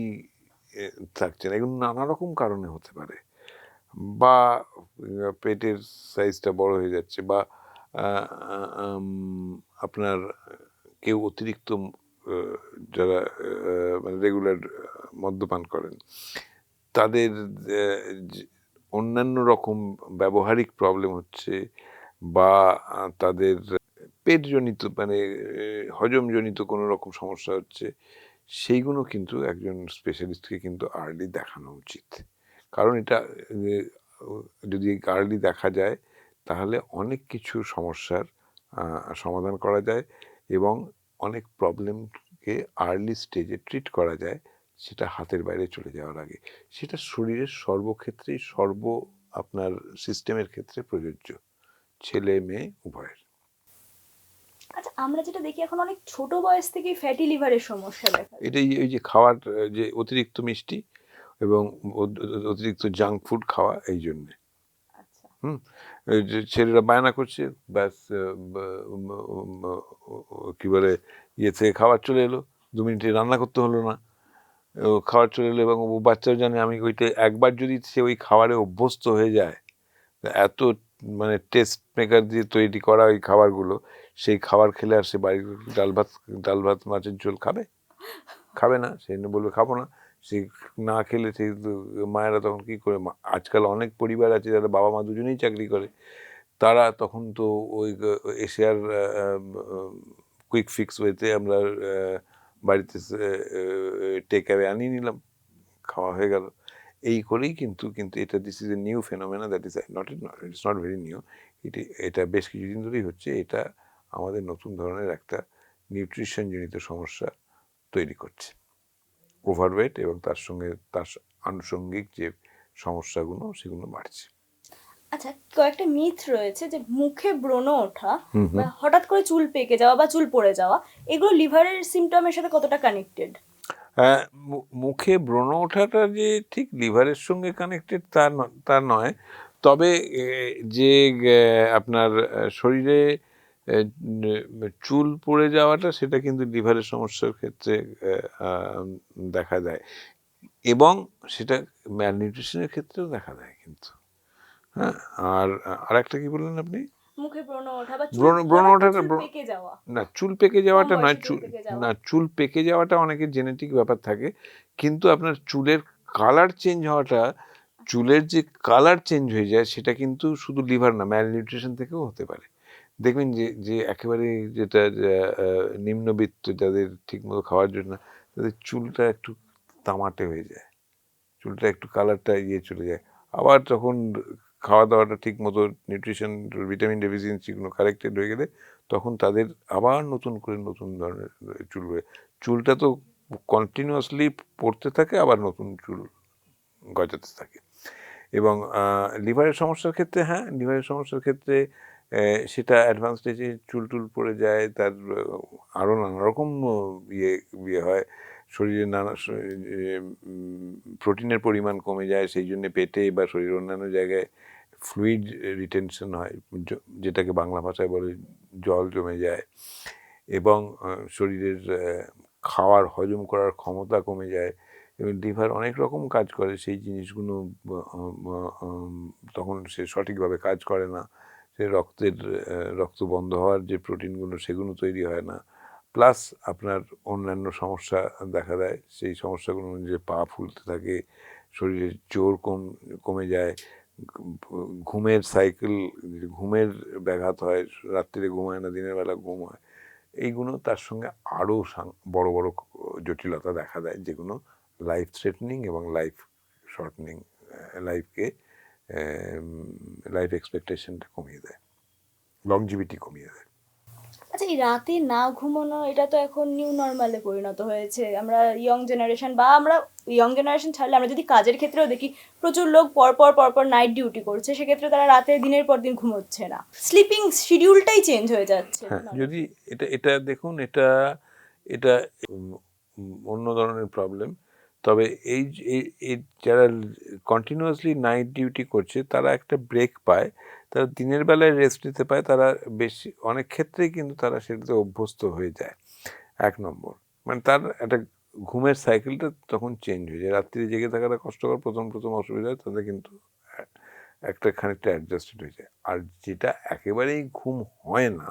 থাকছে না, এগুলো নানা রকম কারণে হতে পারে। বা পেটের সাইজটা বড় হয়ে যাচ্ছে, বা আপনার কেউ অতিরিক্ত যারা মানে রেগুলার মদ্যপান করেন, তাদের অন্যান্য রকম ব্যবহারিক প্রবলেম হচ্ছে, বা তাদের পেটজনিত মানে হজমজনিত কোনো রকম সমস্যা হচ্ছে, সেইগুলো কিন্তু একজন স্পেশালিস্টকে কিন্তু আর্লি দেখানো উচিত। কারণ এটা যদি আর্লি দেখা যায় তাহলে অনেক কিছু সমস্যার সমাধান করা যায়, এবং অনেক প্রবলেমকে আর্লি স্টেজে ট্রিট করা যায়, সেটা হাতের বাইরে চলে যাওয়ার আগে। সেটা শরীরের সর্বক্ষেত্রেই আপনার সিস্টেমের ক্ষেত্রে প্রযোজ্য, ছেলে মেয়ে উভয়ের।
আচ্ছা, আমরা যেটা দেখি এখন অনেক ছোট বয়স থেকেই ফ্যাটি লিভারের সমস্যা দেখা যায়।
এটাই ওই যে খাওয়ার যে অতিরিক্ত মিষ্টি এবং অতিরিক্ত জাঙ্ক ফুড খাওয়া, এই জন্যে।
আচ্ছা।
এই যে ছেলেরা বায়না করছে, ব্যাস কি বলে ইয়ে থেকে খাবার চলে এলো, 2 মিনিটে রান্না করতে হলো না, খাবার চলে এলো, এবং ও বাচ্চাও জানে আমি ওইটা একবার যদি সে ওই খাবারে অভ্যস্ত হয়ে যায়, এত মানে টেস্ট মেকার দিয়ে তৈরি করা ওই খাবারগুলো, সেই খাবার খেলে আর সে বাড়ির ডাল ভাত মাছের ঝোল খাবে না, সে বলবে খাবো না। সে না খেলে সে মায়েরা তখন কি করে, আজকাল অনেক পরিবার আছে যারা বাবা মা দুজনেই চাকরি করে, তারা তখন তো ওই এসে আর কুইক ফিক্স ওয়েতে আমরা বাড়িতে টেক অ্যাওয়ে আনিয়ে নিলাম, খাওয়া হয়ে গেল, এই করেই কিন্তু এটা this is a new phenomena, that is it's not very new, এটা বেশ কিছুদিন ধরেই হচ্ছে। এটা আমাদের নতুন ধরনের একটা নিউট্রিশনজনিত সমস্যা তৈরি করছে, ওভারওয়েট এবং তার সঙ্গে তার আনুষঙ্গিক যে সমস্যাগুলো সেগুলো বাড়ছে।
আচ্ছা, কয়েকটা মিথ রয়েছে যে মুখে ব্রণ ওঠা বা হঠাৎ করে চুল পেকে যাওয়া বা চুল পড়ে যাওয়া, এগুলো লিভারের সিমটমের সাথে কতটা কানেক্টেড?
মুখে ব্রণ ওঠাটা যে ঠিক লিভারের সঙ্গে কানেক্টেড তা নয়, তবে যে আপনার শরীরে চুল পড়ে যাওয়াটা সেটা কিন্তু লিভারের সমস্যার ক্ষেত্রে দেখা দেয়, এবং সেটা ম্যালনিউট্রিশনের ক্ষেত্রেও দেখা দেয় কিন্তু। হ্যাঁ, আর আরেকটা কি বললেন আপনি?
মুখে ব্রণ ওঠা বা
ব্রণ
হঠাৎ করে
ওঠাটা
চুল পেকে যাওয়া।
না, চুল পেকে যাওয়াটা
কম
নয়,
বয়সে চুল পেকে যাওয়া।
চুল পেকে যাওয়াটা অনেকের জেনেটিক ব্যাপার থাকে, কিন্তু আপনার চুলের কালার চেঞ্জ হওয়াটা, চুলের যে কালার চেঞ্জ হয়ে যায় সেটা কিন্তু শুধু লিভার না, ম্যালনিউট্রিশন থেকেও হতে পারে। দেখবেন যে যে একেবারে যেটা নিম্নবিত্ত, যাদের ঠিকমতো খাওয়ার জন্য, তাদের চুলটা একটু তামাটে হয়ে যায়, চুলটা একটু কালারটা চলে যায়। আবার তখন খাওয়া দাওয়াটা ঠিক মতো, নিউট্রিশন, ভিটামিন ডেফিসিয়েন্সিগুলো কারেক্টেড হয়ে গেলে তখন তাদের আবার নতুন করে নতুন ধরনের চুল বেরোয়। চুলটা তো কন্টিনিউয়াসলি পড়তে থাকে, আবার নতুন চুল গজাতে থাকে। এবং লিভারের সমস্যার ক্ষেত্রে, হ্যাঁ, লিভারের সমস্যার ক্ষেত্রে সেটা অ্যাডভান্স স্টেজে চুল টুল পড়ে যায়, তার আরও নানা রকম ইয়ে হয়, শরীরে নানা প্রোটিনের পরিমাণ কমে যায়, সেই জন্য পেটে বা শরীরের অন্যান্য জায়গায় ফ্লুইড রিটেনশন হয়, যেটাকে বাংলা ভাষায় বলে জল জমে যায়, এবং শরীরের খাওয়ার হজম করার ক্ষমতা কমে যায়, এবং লিভার অনেক রকম কাজ করে, সেই জিনিসগুলো তখন সে সঠিকভাবে কাজ করে না, সে রক্ত বন্ধ হওয়ার যে প্রোটিনগুলো সেগুলো তৈরি হয় না, প্লাস আপনার অন্যান্য সমস্যা দেখা দেয়। সেই সমস্যাগুলো যে পা ফুলতে থাকে, শরীরের জোর কমে যায়, ঘুমের সাইকেল, ঘুমের ব্যাঘাত হয়, রাত্রিরে ঘুমায় না, দিনের বেলা ঘুম হয়, এইগুলো তার সঙ্গে আরও বড় বড় জটিলতা দেখা দেয়, যেগুলো লাইফ থ্রেটনিং এবং লাইফ শর্টনিং, লাইফ এক্সপেকটেশনটা কমিয়ে দেয়, লংজিভিটি কমিয়ে দেয়।
আচ্ছা, এই রাতে না ঘুমানো, এটা তো এখন নিউ নর্মালে পরিণত হয়েছে। আমরা ইয়ং জেনারেশন ছাড়লে আমরা যদি কাজের ক্ষেত্রেও দেখি, প্রচুর লোক পরপর নাইট ডিউটি করছে, সেক্ষেত্রে তারা রাতে দিনের পর দিন ঘুমোচ্ছে না, স্লিপিং শিডিউলটাই চেঞ্জ হয়ে যাচ্ছে।
হ্যাঁ, যদি এটা দেখুন, এটা এটা অন্য ধরনের প্রবলেম। তবে এই যারা কন্টিনিউয়াসলি নাইট ডিউটি করছে তারা একটা ব্রেক পায়, তারা দিনের বেলায় রেস্ট নিতে পায়, তারা বেশি অনেক ক্ষেত্রেই কিন্তু তারা সেটাতে অভ্যস্ত হয়ে যায়। 1 নম্বর, মানে তার একটা ঘুমের সাইকেলটা তখন চেঞ্জ হয়ে যায়। রাত্রি জেগে থাকাটা কষ্টকর, প্রথম অসুবিধা হয়, তাদের কিন্তু একটা খানিকটা অ্যাডজাস্টেড হয়ে যায়। আর যেটা একেবারেই ঘুম হয় না,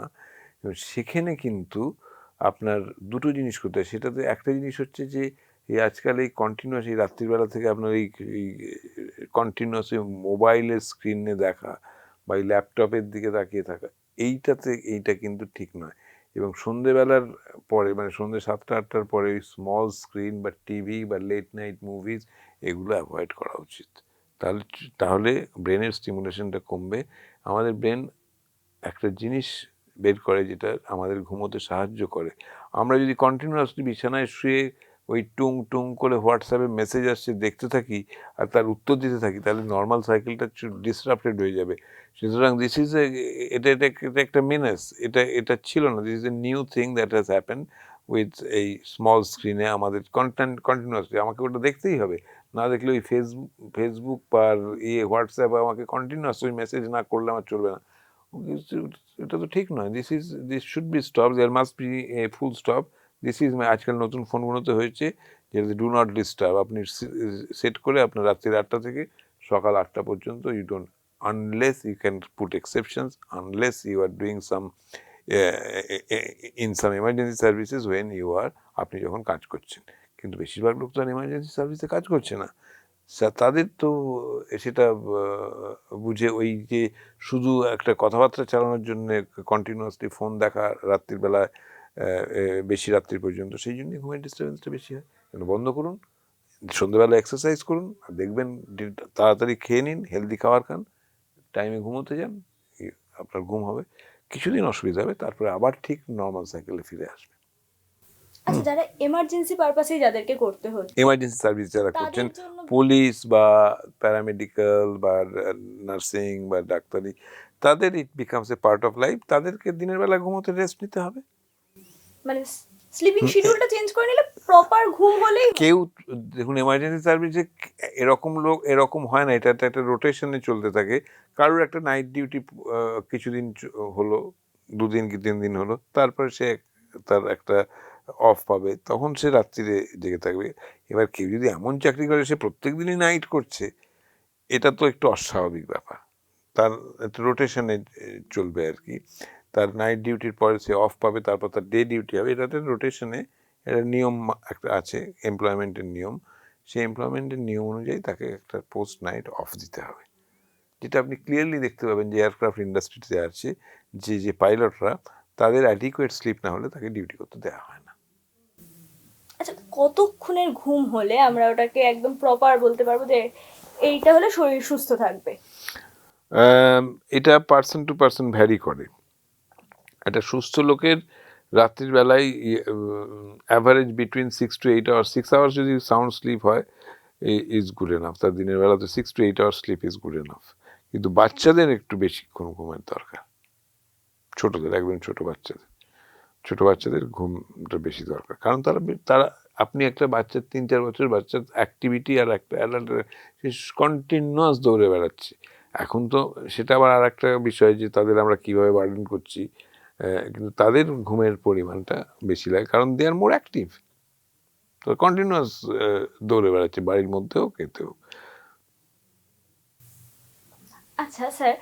সেখানে কিন্তু আপনার দুটো জিনিস করতে হয়। সেটাতে একটা জিনিস হচ্ছে যে এই আজকাল এই কন্টিনিউয়াস, এই রাত্রিবেলা থেকে আপনার এই কন্টিনিউয়াস মোবাইলের স্ক্রিনে দেখা বা এই ল্যাপটপের দিকে তাকিয়ে থাকা, এইটা কিন্তু ঠিক নয়। এবং সন্ধেবেলার পরে, মানে সন্ধে 7টা-8টার পরে ওই স্মল স্ক্রিন বা টিভি বা লেট নাইট মুভিজ, এগুলো অ্যাভয়েড করা উচিত। তাহলে ব্রেনের স্টিমুলেশনটা কমবে। আমাদের ব্রেন একটা জিনিস বের করে যেটা আমাদের ঘুমোতে সাহায্য করে। আমরা যদি কন্টিনিউয়াসলি বিছানায় শুয়ে ওই টুং টুং করে হোয়াটসঅ্যাপে মেসেজ আসছে দেখতে থাকি আর তার উত্তর দিতে থাকি, তাহলে নর্মাল সাইকেলটা ডিসরাপ্টেড হয়ে যাবে। সুতরাং এটা একটা মিনাস, এটা ছিল না। This is a new thing that has happen with এই স্মল স্ক্রিনে। আমাদের কন্টিনিউয়াসলি আমাকে ওটা দেখতেই হবে, না দেখলে ওই ফেসবুক বা হোয়াটসঅ্যাপে আমাকে কন্টিনিউয়াস ওই মেসেজ না করলে আমার চলবে না। এটা তো ঠিক নয়। This should be stop, there must be a full stop. আজকাল নতুন ফোনগুলোতে হয়েছে যেটাতে ডু নট ডিস্টার্ব আপনি সেট করে আপনার রাত্রি 8টা থেকে সকাল 8টা পর্যন্ত you don't, unless you can put exceptions, unless you are doing some in some emergency services when you are, আপনি যখন কাজ করছেন। কিন্তু বেশিরভাগ লোক তো আর এমার্জেন্সি সার্ভিসে কাজ করছে না, তাদের তো সেটা বুঝে ওই যে শুধু একটা কথাবার্তা চালানোর জন্য কন্টিনিউয়াসলি ফোন দেখা রাত্রির বেলায় বেশি রাত্রি পর্যন্ত, সেই জন্যই ঘুমের ডিস্টার্বেন্সটা বেশি হয়। বন্ধ করুন, সন্ধ্যেবেলা এক্সারসাইজ করুন, দেখবেন তাড়াতাড়ি খেয়ে নিন, হেলদি খাবার খান, টাইমে ঘুমোতে যান, আপনার ঘুম হবে। কিছুদিন অসুবিধা হবে, তারপরে আবার ঠিক নর্মাল সাইকেলে ফিরে আসবে।
আচ্ছা, যারা এমার্জেন্সি পারপাসে যাদেরকে করতে হচ্ছে
এমার্জেন্সি সার্ভিস যারা করছেন,
তাদের জন্য
পুলিশ বা প্যারামেডিক্যাল বা নার্সিং বা ডাক্তারি, তাদের ইট becomes A part of life. তাদেরকে দিনের বেলা ঘুমোতে রেস্ট নিতে হবে।
মানে স্লিপিং শিডিউলটা চেঞ্জ করে নিলে প্রপার ঘুম হলেই
কেউ দেখুন, এমার্জেন্সি সার্ভিসে এরকম লোক এরকম হয় না, এটা একটা রোটেশনে চলতে থাকে। কারোর একটা নাইট ডিউটি কিছুদিন হলো, 2 দিন কি 3 দিন হলো, তারপরে সে তার একটা অফ পাবে, তখন সে রাত্রিরে জেগে থাকবে। এবার কেউ যদি এমন চাকরি করে সে প্রত্যেক দিনই নাইট করছে, এটা তো একটু অস্বাভাবিক ব্যাপার। তার রোটেশনে চলবে আর কি। তার নাইট ডিউটির পরে সে অফ পাবে, তারপর তার ডে ডিউটি হবে। এটাতে রোটেশনে একটা নিয়ম একটা আছে, এমপ্লয়মেন্টের নিয়ম। সেই এমপ্লয়মেন্টের নিয়ম অনুযায়ী তাকে একটা পোস্ট নাইট অফ দিতে হবে, যেটা আপনি ক্লিয়ারলি দেখতে পাবেন যে এয়ারক্রাফট ইন্ডাস্ট্রিতে আছে, যে পাইলটরা, তাদের অ্যাডিকুয়েট স্লিপ না হলে তাকে ডিউটি করতে দেওয়া হয় না।
আচ্ছা, কতক্ষণের ঘুম হলে আমরা ওটাকে একদম প্রপার বলতে পারবো যে এইটা হলে শরীর সুস্থ থাকবে?
এটা পার্সন টু পার্সন ভ্যারি করে। একটা সুস্থ লোকের রাত্রির বেলায় average between 6 to 8 hours, 6 hours যদি সাউন্ড স্লিপ হয় ইজ গুড এনাফ। তার দিনের বেলাতে 6 to 8 hours sleep is good enough. কিন্তু বাচ্চাদের একটু বেশিক্ষণ ঘুমের দরকার, ছোটদের, একদম ছোট বাচ্চাদের ঘুমটা বেশি দরকার। কারণ তারা আপনি একটা বাচ্চার 3-4 বছর বাচ্চার অ্যাক্টিভিটি আর একটা অ্যাডাল্ট কন্টিনিউয়াস দৌড়ে বেড়াচ্ছে। এখন তো সেটা আবার আর একটা বিষয় যে তাদের আমরা কিভাবে বার্ডেন করছি, কিন্তু তাদের ঘুমের পরিমাণটা বেশি লাগে, কারণ দে আর মোর অ্যাক্টিভ। তো কন্টিনিউয়াস দৌড়ে বেড়াচ্ছে, বাড়ির মধ্যেও খেতেও।
আচ্ছা স্যার,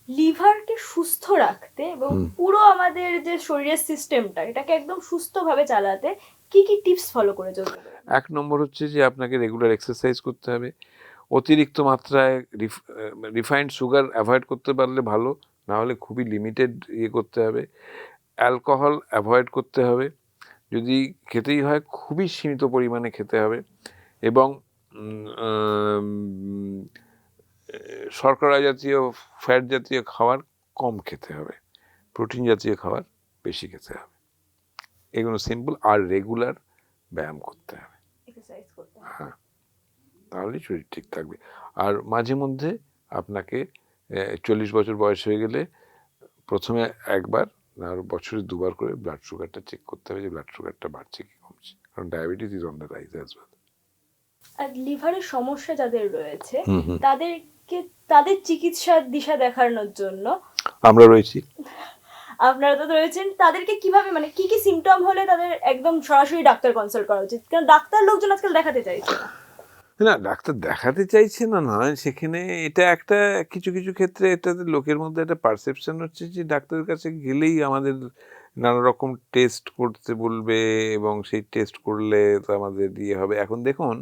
লিভারকে সুস্থ রাখতে এবং পুরো আমাদের যে শরীরের সিস্টেমটা এটাকে একদম সুস্থভাবে চালাতে কি কি টিপস ফলো করে চলতে পারে?
1 নম্বর হচ্ছে যে আপনাকে রেগুলার এক্সারসাইজ করতে হবে। অতিরিক্ত মাত্রায় রিফাইন্ড সুগার অ্যাভয়েড করতে পারলে ভালো, না হলে খুবই লিমিটেড করতে হবে। অ্যালকোহল অ্যাভয়েড করতে হবে, যদি খেতেই হয় খুবই সীমিত পরিমাণে খেতে হবে। এবং শর্করা জাতীয়, ফ্যাট জাতীয় খাবার কম খেতে হবে, প্রোটিন জাতীয় খাবার বেশি খেতে হবে। এগুলো সিম্পল। আর রেগুলার ব্যায়াম করতে হবে,
এক্সারসাইজ করতে হবে।
হ্যাঁ, তাহলেই শরীর ঠিক থাকবে। আর মাঝে মধ্যে আপনাকে 40 বছর বয়স হয়ে গেলে প্রথমে একবার, আর বছরে 2বার করে ব্লাড সুগারটা চেক করতে হবে, যে ব্লাড সুগারটা বাড়ছে কি কমছে, কারণ diabetes is on the rise as well.
আর লিভারের সমস্যা যাদের রয়েছে তাদের চিকিৎসার দিশা দেখানোর জন্য
আমরা রয়েছি।
আপনারা তো রয়েছেন, তাদেরকে কিভাবে, মানে কি কি সিমটম হলে তাদের একদম সরাসরি ডাক্তার কনসাল্ট করা উচিত? কারণ ডাক্তার লোকজন আজকাল দেখাতে চাইছে না।
না, ডাক্তার দেখাতে চাইছে না নয়, সেখানে এটা একটা কিছু কিছু ক্ষেত্রে এটাতে লোকের মধ্যে একটা পারসেপশন হচ্ছে যে ডাক্তারের কাছে গেলেই আমাদের নানা রকম টেস্ট করতে বলবে, এবং সেই টেস্ট করলে তো আমাদের হবে। এখন দেখুন,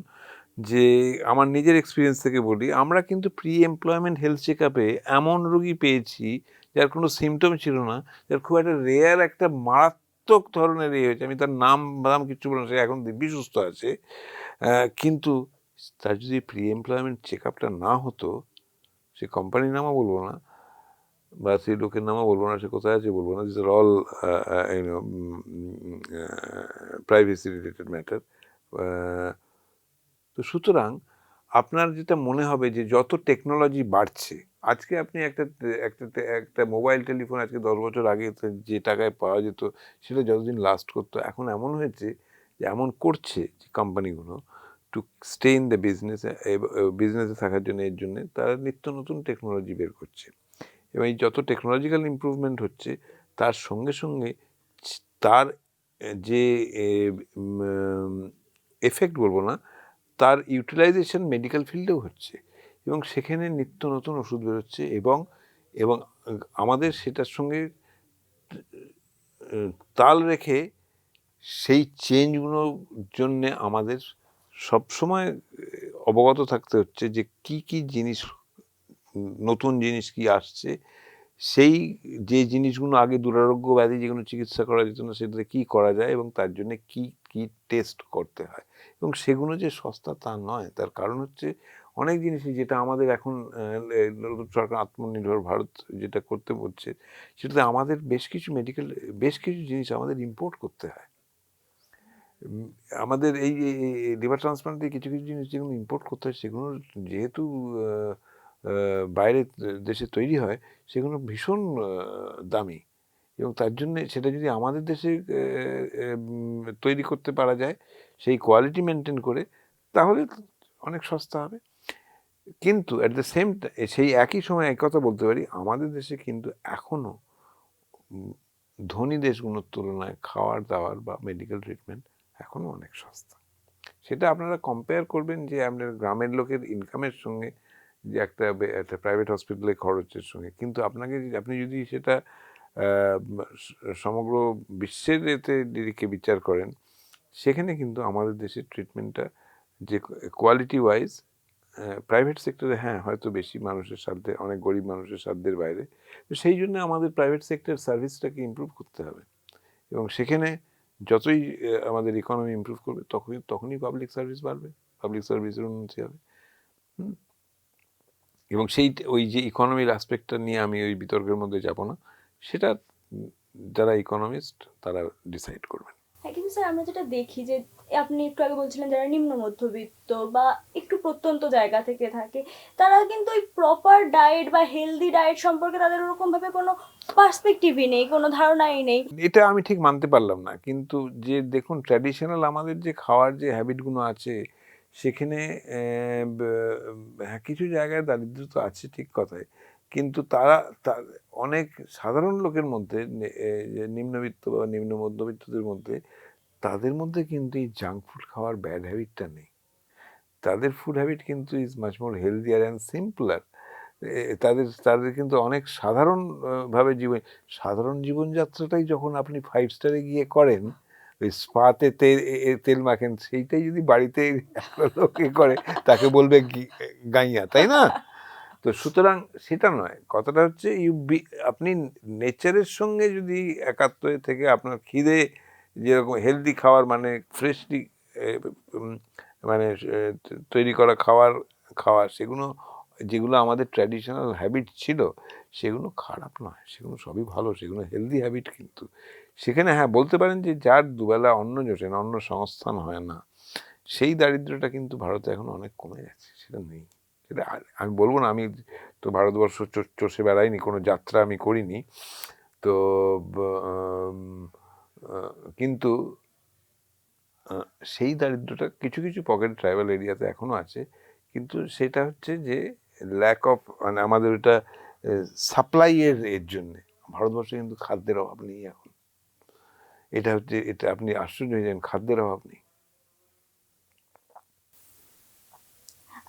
যে আমার নিজের এক্সপিরিয়েন্স থেকে বলি, আমরা কিন্তু প্রি এমপ্লয়মেন্ট হেলথ চেক আপে এমন রোগী পেয়েছি যার কোনো সিমটম ছিল না, যার খুব একটা রেয়ার একটা মারাত্মক ধরনের হয়েছে, আমি তার নাম কিছু বললাম, সে এখন দিব্যি সুস্থ আছে। কিন্তু তার যদি প্রি এমপ্লয়মেন্ট চেক আপটা না হতো, সে কোম্পানির নামও বলবো না বা সেই লোকের নামও বলবো না, সে কোথায় আছে বলবো না, this are all privacy related matter. তো সুতরাং আপনার যেটা মনে হবে যে যত টেকনোলজি বাড়ছে, আজকে আপনি একটা একটা একটা মোবাইল টেলিফোন আজকে 10 বছর আগে যে টাকায় পাওয়া যেত, সেটা যতদিন লাস্ট করতো, এখন এমন হয়েছে যে এমন করছে যে কোম্পানিগুলো টু স্টে ইন দ্য বিজনেসে থাকার জন্য, এর জন্য তারা নিত্য নতুন টেকনোলজি বের করছে। এবং এই যত টেকনোলজিক্যাল ইমপ্রুভমেন্ট হচ্ছে, তার সঙ্গে সঙ্গে তার যে এফেক্ট বলবো না, তার ইউটিলাইজেশন মেডিকেল ফিল্ডেও হচ্ছে, এবং সেখানে নিত্য নতুন ওষুধ বেরোচ্ছে, এবং এবং আমাদের সেটার সঙ্গে তাল রেখে সেই চেঞ্জগুলোর জন্যে আমাদের সবসময় অবগত থাকতে হচ্ছে যে কি কি জিনিস, নতুন জিনিস কি আসছে, সেই যে জিনিসগুলো আগে দুরারোগ্য ব্যাধি যেগুলো চিকিৎসা করা যেত না, সেটাতে কী করা যায় এবং তার জন্য কি কি টেস্ট করতে হয়। এবং সেগুলো যে সস্তা তা নয়, তার কারণ হচ্ছে অনেক জিনিসই যেটা আমাদের এখন সরকার আত্মনির্ভর ভারত যেটা করতে বলছে, সেটাতে আমাদের বেশ কিছু জিনিস আমাদের ইম্পোর্ট করতে হয়। আমাদের এই লিভার ট্রান্সপ্লান্টে কিছু কিছু জিনিস যেগুলো ইম্পোর্ট করতে হয়, সেগুলো যেহেতু বাইরের দেশে তৈরি হয়, সেগুলো ভীষণ দামি, এবং তার জন্যে সেটা যদি আমাদের দেশে তৈরি করতে পারা যায় সেই কোয়ালিটি মেনটেন করে, তাহলে অনেক সস্তা হবে। কিন্তু অ্যাট দ্য সেম সেই একই সময় এক কথা বলতে পারি, আমাদের দেশে কিন্তু এখনো ধনী দেশগুলোর তুলনায় খাওয়ার দাওয়ার বা মেডিকেল ট্রিটমেন্ট এখনো অনেক সস্তা। সেটা আপনারা কম্পেয়ার করবেন যে আপনার গ্রামের লোকের ইনকামের সঙ্গে, যে একটা প্রাইভেট হসপিটালে খরচের সঙ্গে, কিন্তু আপনি যদি সেটা সমগ্র বিশ্বের এতে দিকে বিচার করেন, সেখানে কিন্তু আমাদের দেশের ট্রিটমেন্টটা যে কোয়ালিটি ওয়াইজ, প্রাইভেট সেক্টরে হ্যাঁ হয়তো বেশি মানুষের সাধ্যে, অনেক গরিব মানুষের সাধ্যের বাইরে, তো সেই জন্য আমাদের প্রাইভেট সেক্টর সার্ভিসটাকে ইমপ্রুভ করতে হবে, এবং সেখানে যতই আমাদের ইকোনমি ইমপ্রুভ করবে তখনই পাবলিক সার্ভিস বাড়বে, পাবলিক সার্ভিসের উন্নতি হবে। এবং ওই যে ইকোনমির অ্যাসপেক্টটা নিয়ে আমি ওই বিতর্কের মধ্যে যাব না, সেটা যারা ইকোনমিস্ট তারা ডিসাইড করবেন।
হ্যাঁ, কিন্তু স্যার আমরা যেটা দেখি যে আপনি একটু আগে বলছিলেন যারা নিম্ন মধ্যবিত্ত বা একটু প্রত্যন্ত জায়গা থেকে থাকে, তারা কিন্তু ওই প্রপার ডায়েট বা হেলদি ডায়েট সম্পর্কে তাদের ওরকম ভাবে কোনো পার্সপেক্টিভই নেই, কোনো ধারণাই নেই।
এটা আমি ঠিক মানতে পারলাম না, কিন্তু যে দেখুন ট্র্যাডিশনাল আমাদের যে খাওয়ার যে হ্যাবিটগুলো আছে, সেখানে হ্যাঁ কিছু জায়গায় দারিদ্র তো আছে ঠিক কথাই, কিন্তু তারা অনেক সাধারণ লোকের মধ্যে, যে নিম্নবিত্ত বা নিম্ন মধ্যবিত্তদের মধ্যে, তাদের মধ্যে কিন্তু এই জাঙ্ক ফুড খাওয়ার ব্যাড হ্যাবিটটা নেই। তাদের ফুড হ্যাবিট কিন্তু is much more healthier and simpler. তাদের তাদের কিন্তু অনেক সাধারণ ভাবে সাধারণ জীবনযাত্রাটাই যখন আপনি 5 স্টারে গিয়ে করেন, ওই স্পাতে তেল মাখেন, সেইটাই যদি বাড়িতে একটা লোকে করে, তাকে বলবে গাইয়া, তাই না? তো সুতরাং সেটা নয়, কথাটা হচ্ছে আপনি নেচারের সঙ্গে যদি একাত্ম হয়ে থেকে আপনার খিদে যেরকম হেলদি খাওয়ার মানে ফ্রেশলি মানে তৈরি করা খাওয়া যেগুলো আমাদের ট্র্যাডিশনাল হ্যাবিট ছিল, সেগুলো খারাপ নয়, সেগুলো সবই ভালো, সেগুলো হেলদি হ্যাবিট। কিন্তু সেখানে হ্যাঁ বলতে পারেন যে যার দুবেলা অন্ন জোটে না, অন্ন সংস্থান হয় না, সেই দারিদ্রটা কিন্তু ভারতে এখন অনেক কমে গেছে, সেটা নেই। সেটা আমি বলবো না, আমি তো ভারতবর্ষ চষে বেড়াইনি, কোনো যাত্রা আমি করিনি তো, কিন্তু সেই দারিদ্রটা কিছু কিছু পকেট ট্রাইবাল এরিয়াতে এখনো আছে, কিন্তু সেটা হচ্ছে যে ল্যাক অফ, মানে আমাদের ওটা সাপ্লাই এর জন্যে ভারতবর্ষে কিন্তু খাদ্যের অভাব নেই এখন। এটা আপনি আশ্চর্য হয়ে যান, খাদ্যের অভাব নেই।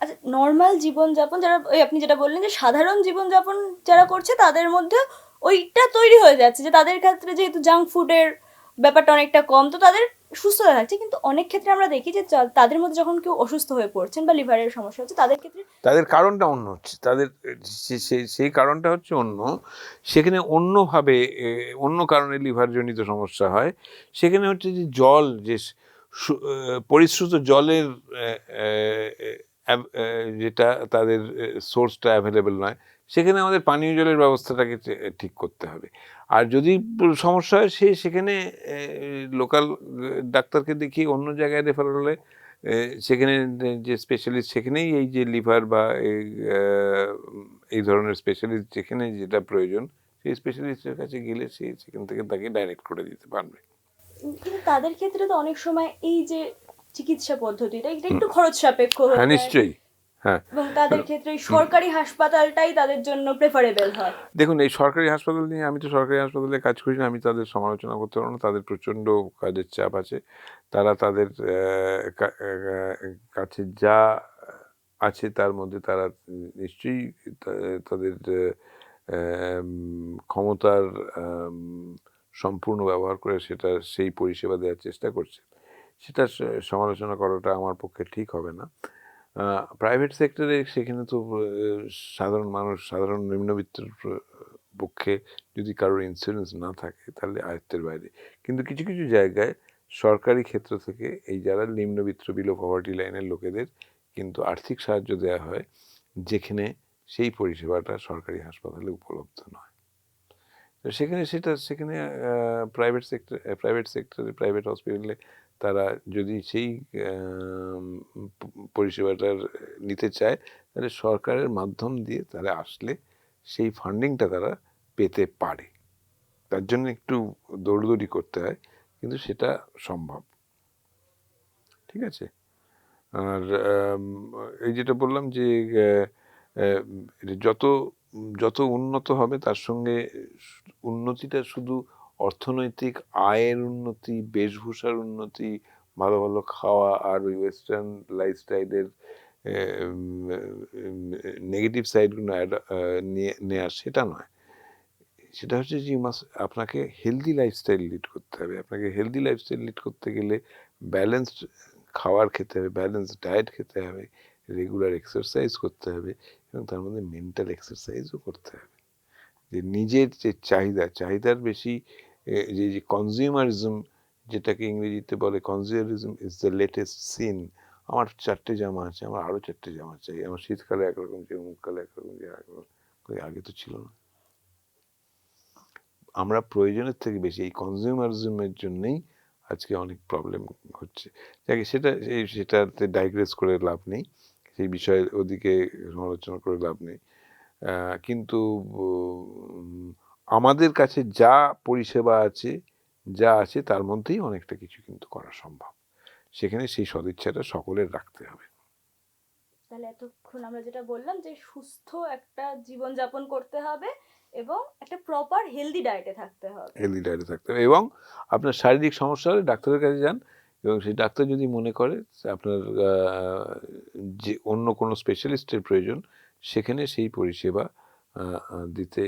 আচ্ছা, নর্মাল জীবনযাপন যারা, ওই আপনি যেটা বললেন যে সাধারণ জীবনযাপন যারা করছে তাদের মধ্যে ওইটা তৈরি হয়ে যাচ্ছে যে তাদের ক্ষেত্রে যেহেতু জাঙ্ক ফুডের ব্যাপারটা অনেকটা কম, তো তাদের সুস্থতা থাকছে। কিন্তু অনেক ক্ষেত্রে আমরা দেখি যে তাদের মধ্যে যখন কেউ অসুস্থ হয়ে পড়ছেন বা লিভারের সমস্যা হচ্ছে, তাদের ক্ষেত্রে
তাদের কারণটা অন্য হচ্ছে, তাদের সেই কারণটা হচ্ছে অন্য, সেখানে অন্যভাবে অন্য কারণে লিভারজনিত সমস্যা হয়। সেখানে হচ্ছে যে জল, যে পরিশ্রুত জলের যেটা তাদের সোর্সটা অ্যাভেলেবেল নয়, সেখানে আমাদের পানীয় জলের ব্যবস্থাটাকে ঠিক করতে হবে। আর যদি সমস্যা হয় সেখানে লোকাল ডাক্তারকে দেখিয়ে অন্য জায়গায় রেফার হলে, সেখানে যে স্পেশালিস্ট, সেখানেই এই যে লিভার বা এই ধরনের স্পেশালিস্ট যেখানে যেটা প্রয়োজন, সেই স্পেশালিস্টের কাছে গেলে সেখান থেকে তাকে ডাইরেক্ট করে দিতে পারবে।
কিন্তু তাদের ক্ষেত্রে তো অনেক সময় এই যে চিকিৎসা পদ্ধতিটা এটা একটু খরচ সাপেক্ষ হয়ে
হ্যাঁ
যায়,
নিশ্চয়ই, হ্যাঁ।
এবং তাদের ক্ষেত্রে সরকারি হাসপাতালটাই তাদের জন্য প্রেফারেবল হয়।
দেখুন এই সরকারি হাসপাতাল নিয়ে, আমি তো সরকারি হাসপাতালে কাজ করি না, আমি তাদের সমালোচনা করতে পারবো না, তাদের প্রচণ্ড কাজের চাপ আছে। তারা তাদের কাছে যা আছে তার মধ্যে তারা নিশ্চয়ই তাদের ক্ষমতার সম্পূর্ণ ব্যবহার করে সেই পরিষেবা দেওয়ার চেষ্টা করছে। সেটা সমালোচনা করাটা আমার পক্ষে ঠিক হবে না। প্রাইভেট সেক্টরে সেখানে তো সাধারণ মানুষ, সাধারণ নিম্নবিত্তের পক্ষে যদি কারোর ইন্স্যুরেন্স না থাকে তাহলে আয়ত্তের বাইরে। কিন্তু কিছু কিছু জায়গায় সরকারি ক্ষেত্র থেকে এই যারা নিম্নবিত্ত, বিলো পভার্টি লাইনের লোকেদের কিন্তু আর্থিক সাহায্য দেওয়া হয়, যেখানে সেই পরিষেবাটা সরকারি হাসপাতালে উপলব্ধ নয়। তো সেখানে প্রাইভেট সেক্টরে, প্রাইভেট হসপিটালে তারা যদি সেই পরিষেবাটার নিতে চায়, তাহলে সরকারের মাধ্যম দিয়ে তারা আসলে সেই ফান্ডিংটা তারা পেতে পারে। তার জন্য একটু দৌড়দৌড়ি করতে হয়, কিন্তু সেটা সম্ভব। ঠিক আছে। আর এই যেটা বললাম যে যত যত উন্নত হবে তার সঙ্গে উন্নতিটা শুধু অর্থনৈতিক আয়ের উন্নতি, বেশভূষার উন্নতি, ভালো ভালো খাওয়া আর ওই ওয়েস্টার্ন লাইফস্টাইলের নেগেটিভ সাইডগুলো নেওয়া সেটা নয়। সেটা হচ্ছে যে আপনাকে হেলদি লাইফস্টাইল লিড করতে হবে। আপনাকে হেলদি লাইফস্টাইল লিড করতে গেলে ব্যালেন্সড খাবার খেতে হবে, ব্যালেন্স ডায়েট খেতে হবে, রেগুলার এক্সারসাইজ করতে হবে, এবং তার মধ্যে মেন্টাল এক্সারসাইজও করতে হবে। যে নিজের যে চাহিদার বেশি যে কনজিউমারিজম, যেটাকে ইংরেজিতে বলে consumerism is the latest scene. আমার 4টে জামা আছে, আমার আরও 4টে জামা চাই, আমার শীতকালে একরকম চাই, মুখকালে একরকম চাই, আগে তো ছিল না। আমরা প্রয়োজনের থেকে বেশি এই কনজিউমারিজমের জন্যই আজকে অনেক প্রবলেম হচ্ছে। যাকে সেটাতে ডাইগ্রেস করে লাভ নেই, সেই বিষয়ে ওদিকে সমালোচনা করে লাভ নেই। কিন্তু আমাদের কাছে যা পরিষেবা আছে, যা আছে তার মধ্যেই অনেকটা কিছু কিন্তু করা সম্ভব। সেখানে সেই সদিচ্ছাটা সকলের রাখতে হবে।
তাহলে এতক্ষণ আমরা যেটা বললাম যে সুস্থ একটা জীবনযাপন করতে হবে এবং একটা প্রপার হেলদি ডায়েটে থাকতে হবে।
এবং আপনার শারীরিক সমস্যা হলে ডাক্তারের কাছে যান, এবং সেই ডাক্তার যদি মনে করে আপনার যে অন্য কোনো স্পেশালিস্টের প্রয়োজন, সেখানে সেই পরিষেবা দিতে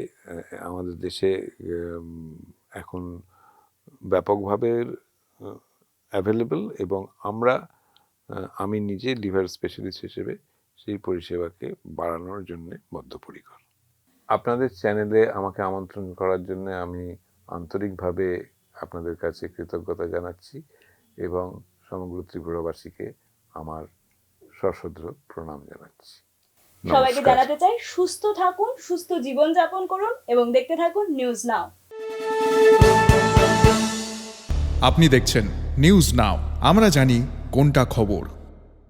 আমাদের দেশে এখন ব্যাপকভাবে অ্যাভেলেবল, এবং আমি নিজে লিভার স্পেশালিস্ট হিসেবে সেই পরিষেবাকে বাড়ানোর জন্য বদ্ধপরিকর। আপনাদের চ্যানেলে আমাকে আমন্ত্রণ করার জন্য আমি আন্তরিকভাবে আপনাদের কাছে কৃতজ্ঞতা জানাচ্ছি, এবং সমগ্র ত্রিপুরাবাসীকে আমার সশ্রদ্ধ প্রণাম জানাচ্ছি।
সবাইকে জানাতে চাই সুস্থ থাকুন, সুস্থ জীবনযাপন করুন এবং দেখতে থাকুন নিউজ নাও।
আপনি দেখছেন নিউজ নাও, আমরা জানি কোনটা খবর।